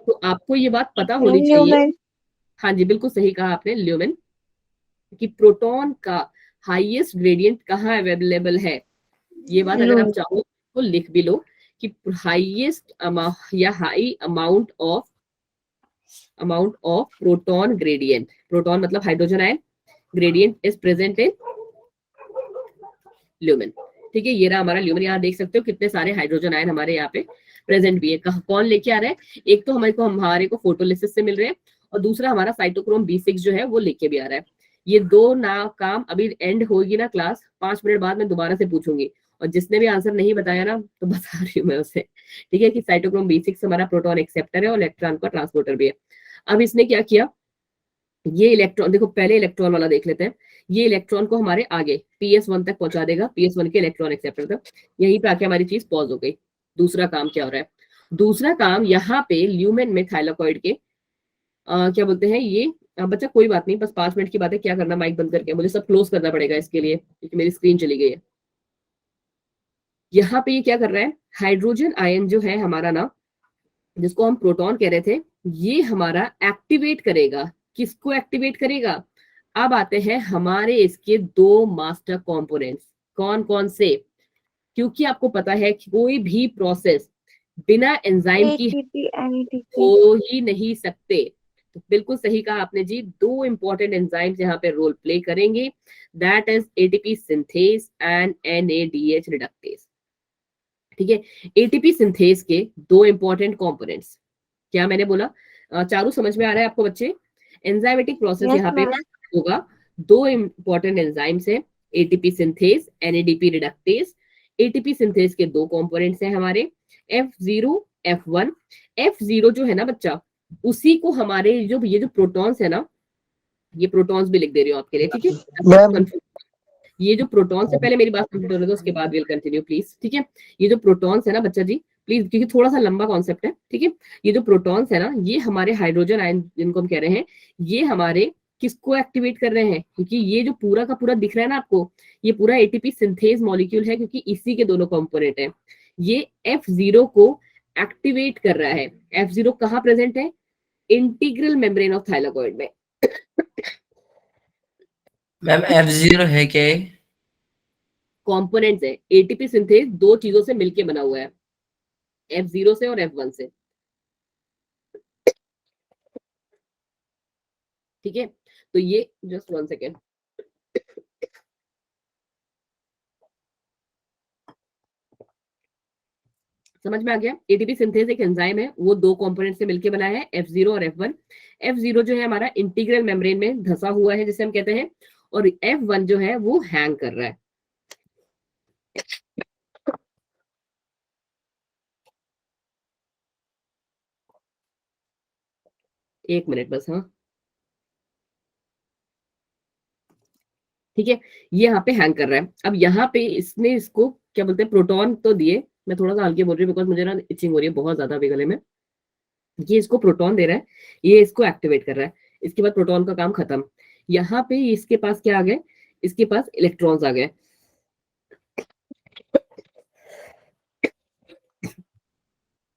तो आपको ये बात पता होनी चाहिए, हाँ जी बिल्कुल सही कहा आपने, ल्यूमेन, कि प्रोटॉन का हाईएस्ट ग्रेडियंट कहाँ अवेलेबल है। ये बात अगर आप चाहो तो लिख भी लो कि हाईएस्ट या high amount of proton gradient, proton मतलब hydrogen ion, gradient is present in lumen. ठीक है, ये रहा हमारा ल्यूमेन, यहाँ देख सकते हो कितने सारे हाइड्रोजन आयन हमारे यहाँ पे प्रेजेंट भी है। कौन लेके आ रहा है, एक तो हमारे को फोटोलिसिस से मिल रहे हैं, और दूसरा हमारा साइटोक्रोम B6 जो है वो लेके भी आ रहा है। ये 2 काम अभी एंड होगी ना क्लास, 5 मिनट बाद मैं दोबारा से पूछूंगी, और जिसने भी आंसर नहीं बताया ना तो बता रही हूँ मैं उसे। ठीक है, कि साइटोक्रोम B6 हमारा प्रोटॉन एक्सेप्टर है और इलेक्ट्रॉन का ट्रांसपोर्टर भी है। अब इसने क्या किया, ये इलेक्ट्रॉन, देखो पहले इलेक्ट्रॉन वाला देख लेते हैं, ये इलेक्ट्रॉन को हमारे आगे PS1 तक पहुंचा देगा, PS1 के इलेक्ट्रॉन एक्सेप्टर तक। यहीं पे आके हमारी चीज पॉज हो गई। दूसरा काम क्या हो रहा है, दूसरा काम यहाँ पे ल्यूमेन में थाइलाकॉइड के क्या बोलते हैं ये, बच्चा कोई बात नहीं, बस 5 मिनट की बात है, क्या करना, माइक बंद करके मुझे सब क्लोज करना पड़ेगा इसके लिए, क्योंकि मेरी स्क्रीन चली गई है। यहाँ पे ये क्या कर रहा है, हाइड्रोजन आयन जो है हमारा ना, जिसको हम प्रोटॉन कह रहे थे, ये हमारा एक्टिवेट करेगा, किसको एक्टिवेट करेगा। अब आते हैं हमारे इसके 2 मास्टर कंपोनेंट्स, कौन कौन से, क्योंकि आपको पता है कि कोई भी प्रोसेस बिना एंजाइम की ATP NADP हो ही नहीं सकते। तो बिल्कुल सही कहा आपने जी, दो इंपॉर्टेंट एंजाइम्स यहाँ पे रोल प्ले करेंगे, that is ATP synthase and NADH reductase. ठीक है, एटीपी सिंथेज के दो इंपॉर्टेंट कंपोनेंट्स, क्या मैंने बोला, चारों समझ में आ रहा है आपको बच्चे? एंजाइमेटिक प्रोसेस Yes, यहाँ पे ma'am. होगा, दो इंपॉर्टेंट एंजाइम्स है, ATP synthase, NADP reductase. ATP synthase के दो कंपोनेंट्स हैं हमारे, F0 F1। F0 जो है ना बच्चा, उसी को हमारे जो ये जो प्रोटॉन्स है ना, ये प्रोटॉन्स भी लिख दे रही हूँ आपके लिए, ठीक है? मैम ये जो प्रोटॉन्स है, पहले मेरी बात कंप्लीट होने दो, उसके बाद विल कंटिन्यू प्लीज, ठीक है? ये जो प्रोटॉन्स है ना बच्चा जी, प्लीज, क्योंकि थोड़ा सा लंबा कॉन्सेप्ट है, ठीक है? ये जो प्रोटॉन्स है ना, ये हमारे हाइड्रोजन आयन जिनको हम कह रहे हैं, ये हमारे किसको एक्टिवेट कर रहे हैं? क्योंकि ये जो पूरा का पूरा दिख रहा है ना आपको, ये पूरा एटीपी सिंथेज मॉलिक्यूल है, क्योंकि इसी के दोनों कंपोनेंट है। ये F0 को एक्टिवेट कर रहा है। F0 कहाँ प्रेजेंट है? इंटीग्रल मेम्ब्रेन ऑफ थाइलाकॉइड में। मैम F0 है क्या ये? कंपोनेंट्स है, एटीपी सिंथेज दो चीजों से मिलके बना हुआ है, F0 से और F1 से, ठीक है? तो ये जस्ट 1 सेकेंड, समझ में आ गया? एटीपी सिंथेज एक एंजाइम है, वो दो कंपोनेंट से मिलके बना है, F0 और F1। F0 जो है हमारा इंटीग्रल मेम्ब्रेन में धंसा हुआ है, जिसे हम कहते हैं, और F1 जो है वो हैंग कर रहा है। एक मिनट बस, हाँ, ठीक है, ये यहाँ पे हैंग कर रहा है। अब यहाँ पे इसने इसको क्या बोलते हैं, प्रोटॉन तो दिए, मैं थोड़ा सा हल्के बोल रही हूँ बिकॉज मुझे ना इचिंग हो रही है बहुत ज्यादा अभी गले में। ये इसको प्रोटॉन दे रहा है, ये इसको एक्टिवेट कर रहा है, इसके बाद प्रोटॉन का काम खत्म। यहाँ पे इसके पास क्या आ गए? इसके पास इलेक्ट्रॉन्स आ गए।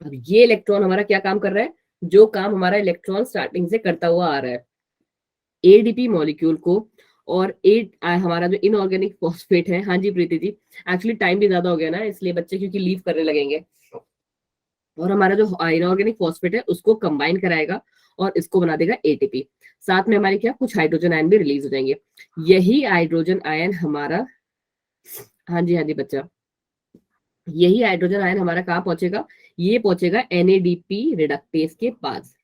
अब ये इलेक्ट्रॉन हमारा क्या काम कर रहा है? जो काम हमारा इलेक्ट्रॉन स्टार्टिंग से करता हुआ आ रहा है, एडीपी मॉलिक्यूल को, और हमारा जो इनऑर्गेनिक फॉस्फेट है, हाँ जी प्रीति जी, एक्चुअली टाइम भी ज्यादा हो गया ना, इसलिए बच्चे क्योंकि लीव करने लगेंगे, और हमारा जो इनऑर्गेनिक फॉस्फेट है उसको कंबाइन कराएगा और इसको बना देगा एटीपी। साथ में हमारे क्या, कुछ हाइड्रोजन आयन भी रिलीज हो जाएंगे। यही हाइड्रोजन आयन हमारा, हाँ जी बच्चा, यही हाइड्रोजन आयन हमारा कहाँ पहुंचेगा? ये पहुंचेगा NADP रिडक्टेज के पास।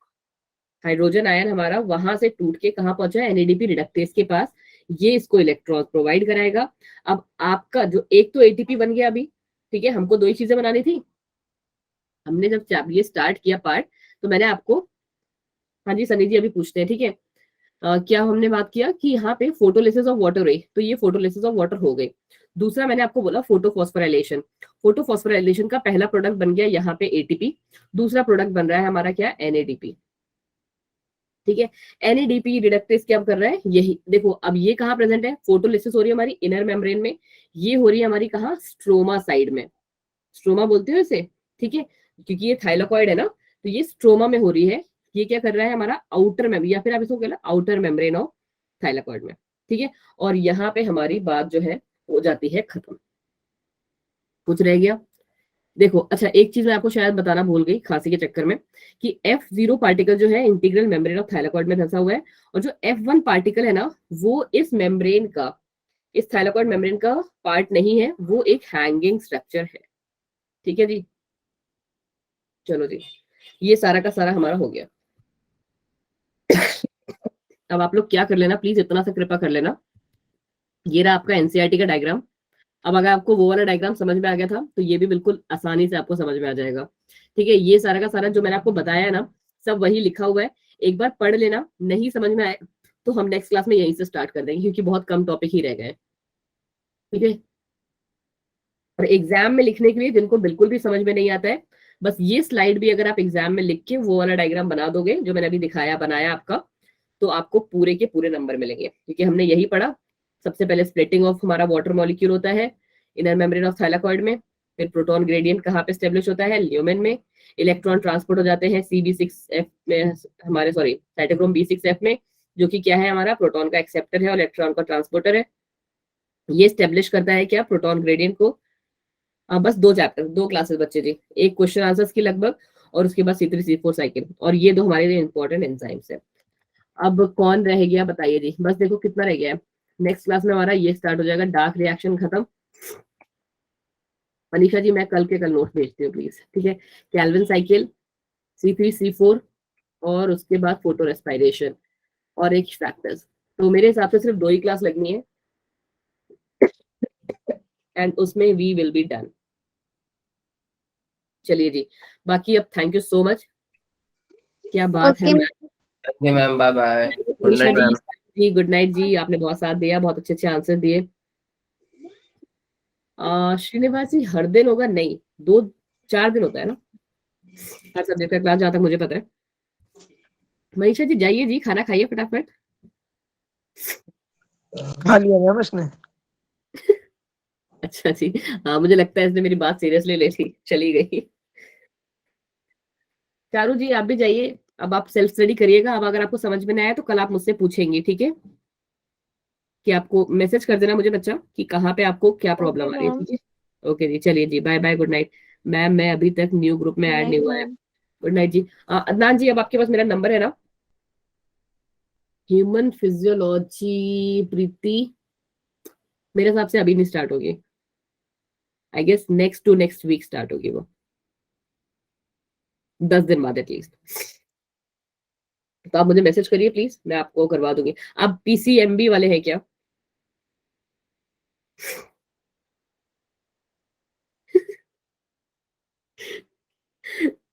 हाइड्रोजन आयन हमारा वहां से टूट के कहाँ पहुंचा है? NADP रिडक्टेज के पास। ये इसको इलेक्ट्रॉन प्रोवाइड कराएगा। अब आपका जो एक तो ATP बन गया अभी, ठीक है, हमको दो ही चीजें बनानी थी। हमने जब ये स्टार्ट किया पार्ट, तो मैंने आपको, हाँ जी सनी जी अभी पूछते हैं, ठीक है, क्या हमने बात किया कि यहाँ पे फोटोलिसिस ऑफ वाटर हुई, तो ये फोटोलिसिस ऑफ वाटर हो गई। दूसरा मैंने आपको बोला फोटोफॉस्फोराइलेशन। फोटोफॉस्फोराइलेशन का पहला प्रोडक्ट बन गया यहाँ पे ATP, दूसरा प्रोडक्ट बन रहा है हमारा क्या? NADP, ठीक है? NADP रिडक्टेज क्या कर रहा है? यही देखो, अब ये कहाँ प्रेजेंट है? फोटोलिसिस हो रही है हमारी इनर मेम्ब्रेन में, ये हो रही है हमारी कहाँ? स्ट्रोमा साइड में, स्ट्रोमा बोलते हो इसे, ठीक है, क्योंकि ये थाइलाकॉइड है ना, तो ये स्ट्रोमा में हो रही है। ये क्या कर रहा है हमारा? आउटर मेम्ब्रेन, या फिर आप इसको कहना आउटर मेम्ब्रेन ऑफ थाइलाकॉइड में, ठीक है? और यहाँ पे हमारी बात जो है हो जाती है खत्म। कुछ रह गया? देखो, अच्छा एक चीज मैं आपको शायद बताना भूल गई खांसी के चक्कर में, कि F0 पार्टिकल जो है इंटीग्रल मेम्ब्रेन ऑफ थाइलाकॉइड में धंसा हुआ है, और जो F1 पार्टिकल है ना, वो इस मेम्ब्रेन का, इस थाइलाकॉइड मेम्ब्रेन का पार्ट नहीं है, वो एक हैंगिंग स्ट्रक्चर है, ठीक है जी? चलो जी, ये सारा का सारा हमारा हो गया। अब आप लोग क्या कर लेना प्लीज, इतना सा कृपा कर लेना, ये रहा आपका NCERT का डायग्राम। अब अगर आपको वो वाला डायग्राम समझ में आ गया था, तो ये भी बिल्कुल आसानी से आपको समझ में आ जाएगा, ठीक है? ये सारा का सारा जो मैंने आपको बताया है ना, सब वही लिखा हुआ है, एक बार पढ़ लेना। नहीं समझ में आए तो हम नेक्स्ट क्लास में यहीं से स्टार्ट कर देंगे, क्योंकि बहुत कम टॉपिक ही रह गए, ठीक है? और एग्जाम में लिखने के लिए जिनको बिल्कुल भी समझ में नहीं आता है, बस ये स्लाइड भी अगर आप एग्जाम में लिख के वो वाला डायग्राम बना दोगे जो मैंने अभी दिखाया बनाया आपका, तो आपको पूरे के पूरे नंबर मिलेंगे, क्योंकि हमने यही पढ़ा। सबसे पहले स्प्लिटिंग ऑफ हमारा वाटर मॉलिक्यूल होता है इनर मेम्ब्रेन ऑफ थाइलाकॉइड में, फिर प्रोटॉन ग्रेडियंट कहाँ पे स्टेब्लिश होता है? ल्यूमेन में। इलेक्ट्रॉन ट्रांसपोर्ट हो जाते हैं CB6F में, हमारे सॉरी साइटोक्रोम B6F में, जो कि क्या है हमारा? प्रोटॉन का एक्सेप्टर है और इलेक्ट्रॉन का ट्रांसपोर्टर है। ये स्टेब्लिश करता है क्या? प्रोटॉन ग्रेडियंट को। बस 2 चैप्टर 2 क्लासेस बच्चे जी, एक क्वेश्चन आंसर्स की लगभग, और उसके बाद C3 C4 साइकिल, और ये 2 हमारे लिए इंपॉर्टेंट एंजाइम्स है। अब कौन रह गया बताइए जी, बस देखो कितना रह गया है। नेक्स्ट क्लास में हमारा ये स्टार्ट हो जाएगा, डार्क रिएक्शन खत्म। मनीषा जी मैं कल के कल नोट भेजती हूँ प्लीज, ठीक है। कैल्विन साइकिल, C3 C4, और उसके बाद फोटो रेस्पिरेशन और एक फैक्टर्स। तो मेरे हिसाब से सिर्फ 2 ही क्लास लगनी है, एंड उसमें वी विल बी डन। चलिए जी, बाकी अब थैंक यू सो मच, क्या बात है okay ma'am. Okay ma'am, bye bye, good Manisha night ji, ma'am. जी गुड नाइट जी, आपने बहुत साथ दिया, बहुत अच्छे अच्छे आंसर दिए। श्रीनिवास जी हर दिन होगा? नहीं, 2-4 दिन होता है ना हर सब्जेक्ट का क्लास, जहां तक मुझे पता है। मनीषा जी जाइए जी, खाना खाइए फटाफट। खा लिया मैम इसने। अच्छा जी, हाँ मुझे लगता है इसने मेरी बात सीरियसली ले ली, चली गई। चारू जी आप भी जाइए, अब आप सेल्फ स्टडी करिएगा। अब अगर आपको समझ में नहीं आया तो कल आप मुझसे पूछेंगी, ठीक है, कि आपको मैसेज कर देना मुझे बच्चा कि कहाँ पे आपको क्या प्रॉब्लम आ रही है, मैम। ठीक है। ओके जी, चलिए जी, bye bye, good night. Ma'am मैं अभी तक न्यू ग्रुप में गुड ऐड नहीं नाइट हुआ है। मैम। गुड नाइट जी। अदनान जी अब आपके पास मेरा नंबर है ना? ह्यूमन फिजियोलॉजी प्रीति मेरे हिसाब से अभी नहीं स्टार्ट होगी, I guess next to next week start होगी वो, 10 दिन बाद एटलीस्ट। तो आप मुझे मैसेज करिए प्लीज, मैं आपको करवा दूंगी। आप PCMB वाले हैं क्या?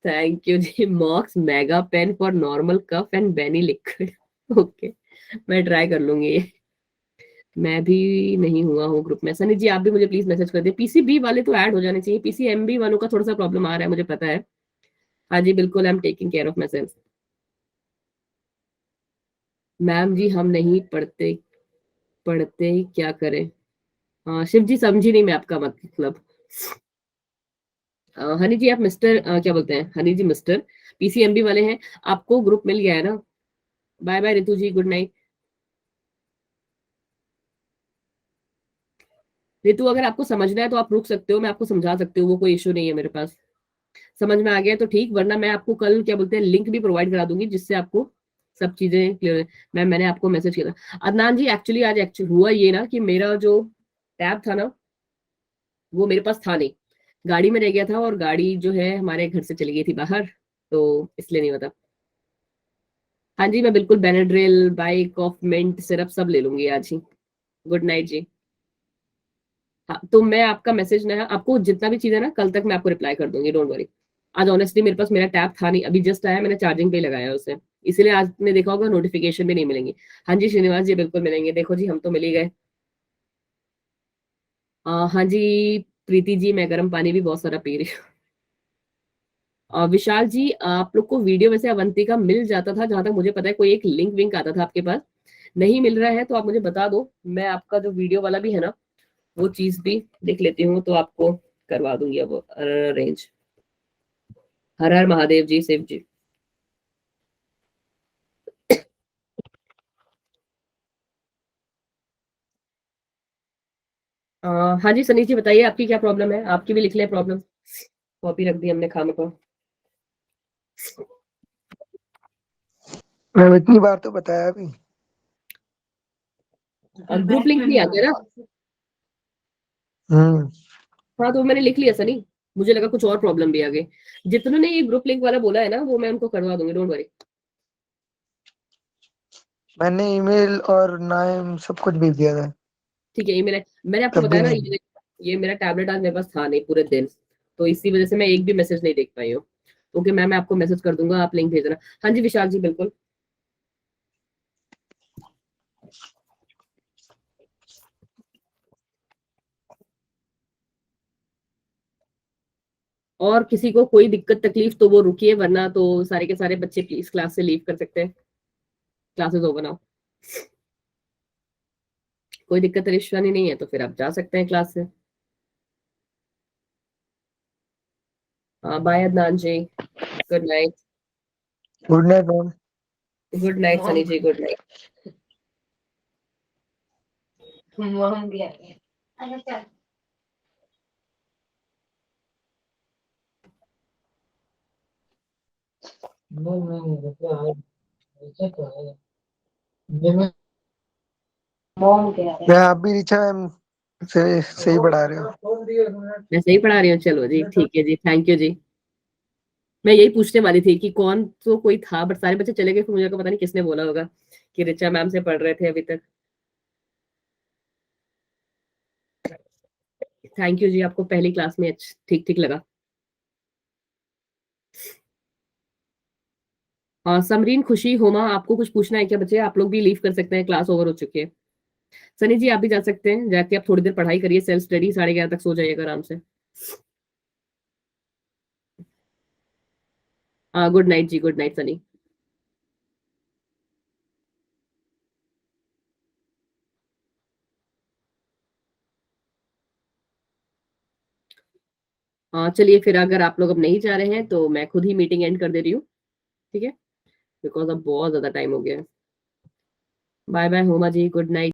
थैंक यू जी। Mox mega pen for normal cough and benny liquid, okay मैं ट्राई कर लूंगी ये। मैं भी नहीं हुआ हूँ ग्रुप में। सनी जी आप भी मुझे प्लीज मैसेज कर दिए। PCB वाले तो ऐड हो जाने चाहिए, PCMB वालों का थोड़ा सा प्रॉब्लम आ रहा है मुझे पता है। हाँ जी बिल्कुल, I am taking care of myself. Ma'am जी हम नहीं पढ़ते, पढ़ते क्या करें? हाँ शिव जी समझी नहीं मैं आपका मतलब। हनी जी आप मिस्टर क्या बोलते हैं, हनी जी मिस्टर PCMB वाले हैं, आपको ग्रुप मिल गया है ना? बाय बाय रितु जी, गुड नाइट। रितु अगर आपको समझना है तो आप रुक सकते हो, मैं आपको समझा सकती हूँ, वो कोई इशू नहीं है मेरे पास। समझ में आ गया तो ठीक, वरना मैं आपको कल क्या बोलते हैं लिंक भी प्रोवाइड करा दूंगी, जिससे आपको सब चीजें क्लियर है। मैंने आपको मैसेज किया था। अदनान जी एक्चुअली आज एक्चुअली हुआ ये ना कि मेरा जो टैब था ना वो मेरे पास था नहीं, गाड़ी में रह गया था, और गाड़ी जो है हमारे घर से चली गई थी बाहर, तो इसलिए नहीं होता। हाँ जी मैं बिल्कुल Benadryl, bike of mint syrup सब ले लूंगी आज ही। गुड नाइट जी। हाँ तो मैं आपका मैसेज ना, आपको जितना भी चीज है ना कल तक मैं आपको रिप्लाई कर दूंगी, डोंट वरी। आज ऑनेस्टली मेरे पास मेरा टैब था नहीं, अभी जस्ट आया, मैंने चार्जिंग पे ही लगाया उसे, इसीलिए आज ने देखा होगा नोटिफिकेशन भी नहीं मिलेंगी। हाँ जी श्रीनिवास जी बिल्कुल मिलेंगे, देखो जी हम तो मिल ही गए। हाँ जी प्रीति जी मैं गर्म पानी भी बहुत सारा पी रही हूँ। विशाल जी आप लोग को वीडियो वैसे अवंतिका मिल जाता था जहां तक मुझे पता है, कोई एक लिंक विंक आता था आपके पास, नहीं मिल रहा है तो आप मुझे बता दो, मैं आपका जो वीडियो वाला भी है ना वो चीज भी देख लेती हूँ, तो आपको करवा दूंगी अब अरेंज। हर हर महादेव जी, शिव जी। हाँ जी सनी जी बताइए आपकी क्या प्रॉब्लम है, आपकी भी लिख ले प्रॉब्लम, कॉपी रख दी हमने खामखा। मैम इतनी बार तो बताया अभी। ग्रुप लिंक नहीं आता है ना? हम्म। हाँ तो मैंने लिख लिया सनी, मुझे लगा कुछ और प्रॉब्लम भी आ गई। जितनों ने ये ग्रुप लिंक वाला बोला है ना वो मैं उनको करवा दूंगी, डोंट वरी। मैंने ईमेल और नाम सब कुछ भेज दिया था, ठीक है, ये मैंने आपको तब भी बताया ना, नहीं। ये मेरा टैबलेट आज मेरे पास था नहीं पूरे दिन, तो इसी वजह से मैं एक भी मैसेज नहीं देख पाई हूँ। ओके मैं आपको मैसेज कर दूंगा, आप लिंक भेज देना। हाँ जी विशाल जी बिल्कुल। और किसी को कोई दिक्कत तकलीफ तो वो रुकिए, वरना तो सारे के सारे बच्चे प्लीज क्लास से लीव कर सकते हैं, क्लासेस ओवर नाउ। कोई दिक्कत परेशानी नहीं है तो फिर आप जा सकते हैं क्लास से। हाँ bye Adnan ji, good night. Good night ma'am. Good night Sunny ji, good night. Mom भी आ गए। मैं आप भी ऋचा मैम से सही पढ़ा रहे हो। मैं सही पढ़ा रही हूँ, चलो जी ठीक है जी, थैंक यू जी। मैं यही पूछने वाली थी कि कौन तो कोई था, बट सारे बच्चे चले गए, फिर मुझे पता नहीं किसने बोला होगा कि ऋचा मैम से पढ़ रहे थे अभी तक। थैंक यू जी, आपको पहली क्लास में ठीक ठीक लगा। समरीन, खुशी, होमा, आपको कुछ पूछना है क्या बच्चे? आप लोग भी लीव कर सकते हैं, क्लास ओवर हो चुकी है। सनी जी आप भी जा सकते हैं, जाके आप थोड़ी देर पढ़ाई करिए, सेल्फ स्टडी, 11:30 तक सो जाइएगा आराम से। गुड नाइट जी, गुड नाइट सनी। चलिए फिर, अगर आप लोग अब नहीं जा रहे हैं तो मैं खुद ही मीटिंग एंड कर दे रही हूँ, ठीक है, बिकॉज अब बहुत ज्यादा टाइम हो गया है। बाय बाय होमा जी, गुड नाइट।